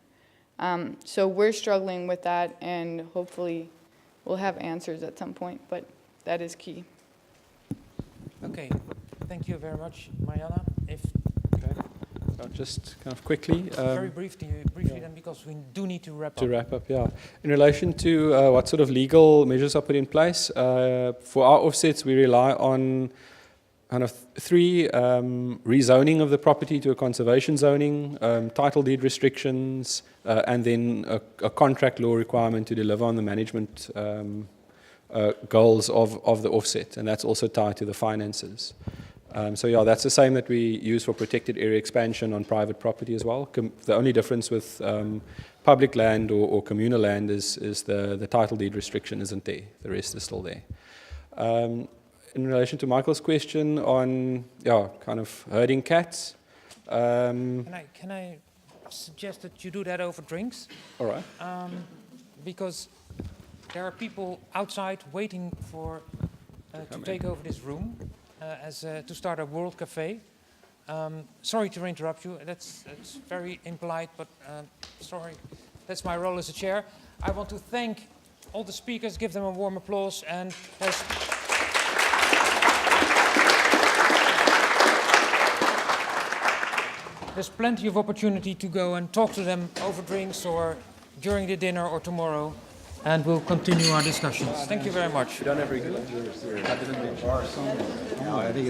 So we're struggling with that, and hopefully we'll have answers at some point, but that is key. Okay, thank you very much, Mariana. Just kind of quickly. Very briefly then, because we do need to wrap up. To wrap up, yeah. In relation to what sort of legal measures are put in place, for our offsets, we rely on kind of three: rezoning of the property to a conservation zoning, title deed restrictions, and then a contract law requirement to deliver on the management goals of the offset, and that's also tied to the finances. So yeah, that's the same that we use for protected area expansion on private property as well. The only difference with public land or communal land is the title deed restriction isn't there. The rest is still there. In relation to Michael's question on kind of herding cats. Can I suggest that you do that over drinks? All right. Because there are people outside waiting for to take over this room. To start a World Cafe. Sorry to interrupt you, that's very impolite, but sorry, that's my role as a chair. I want to thank all the speakers, give them a warm applause, and there's plenty of opportunity to go and talk to them over drinks or during the dinner or tomorrow, and we'll continue our discussions. Thank you very much. I think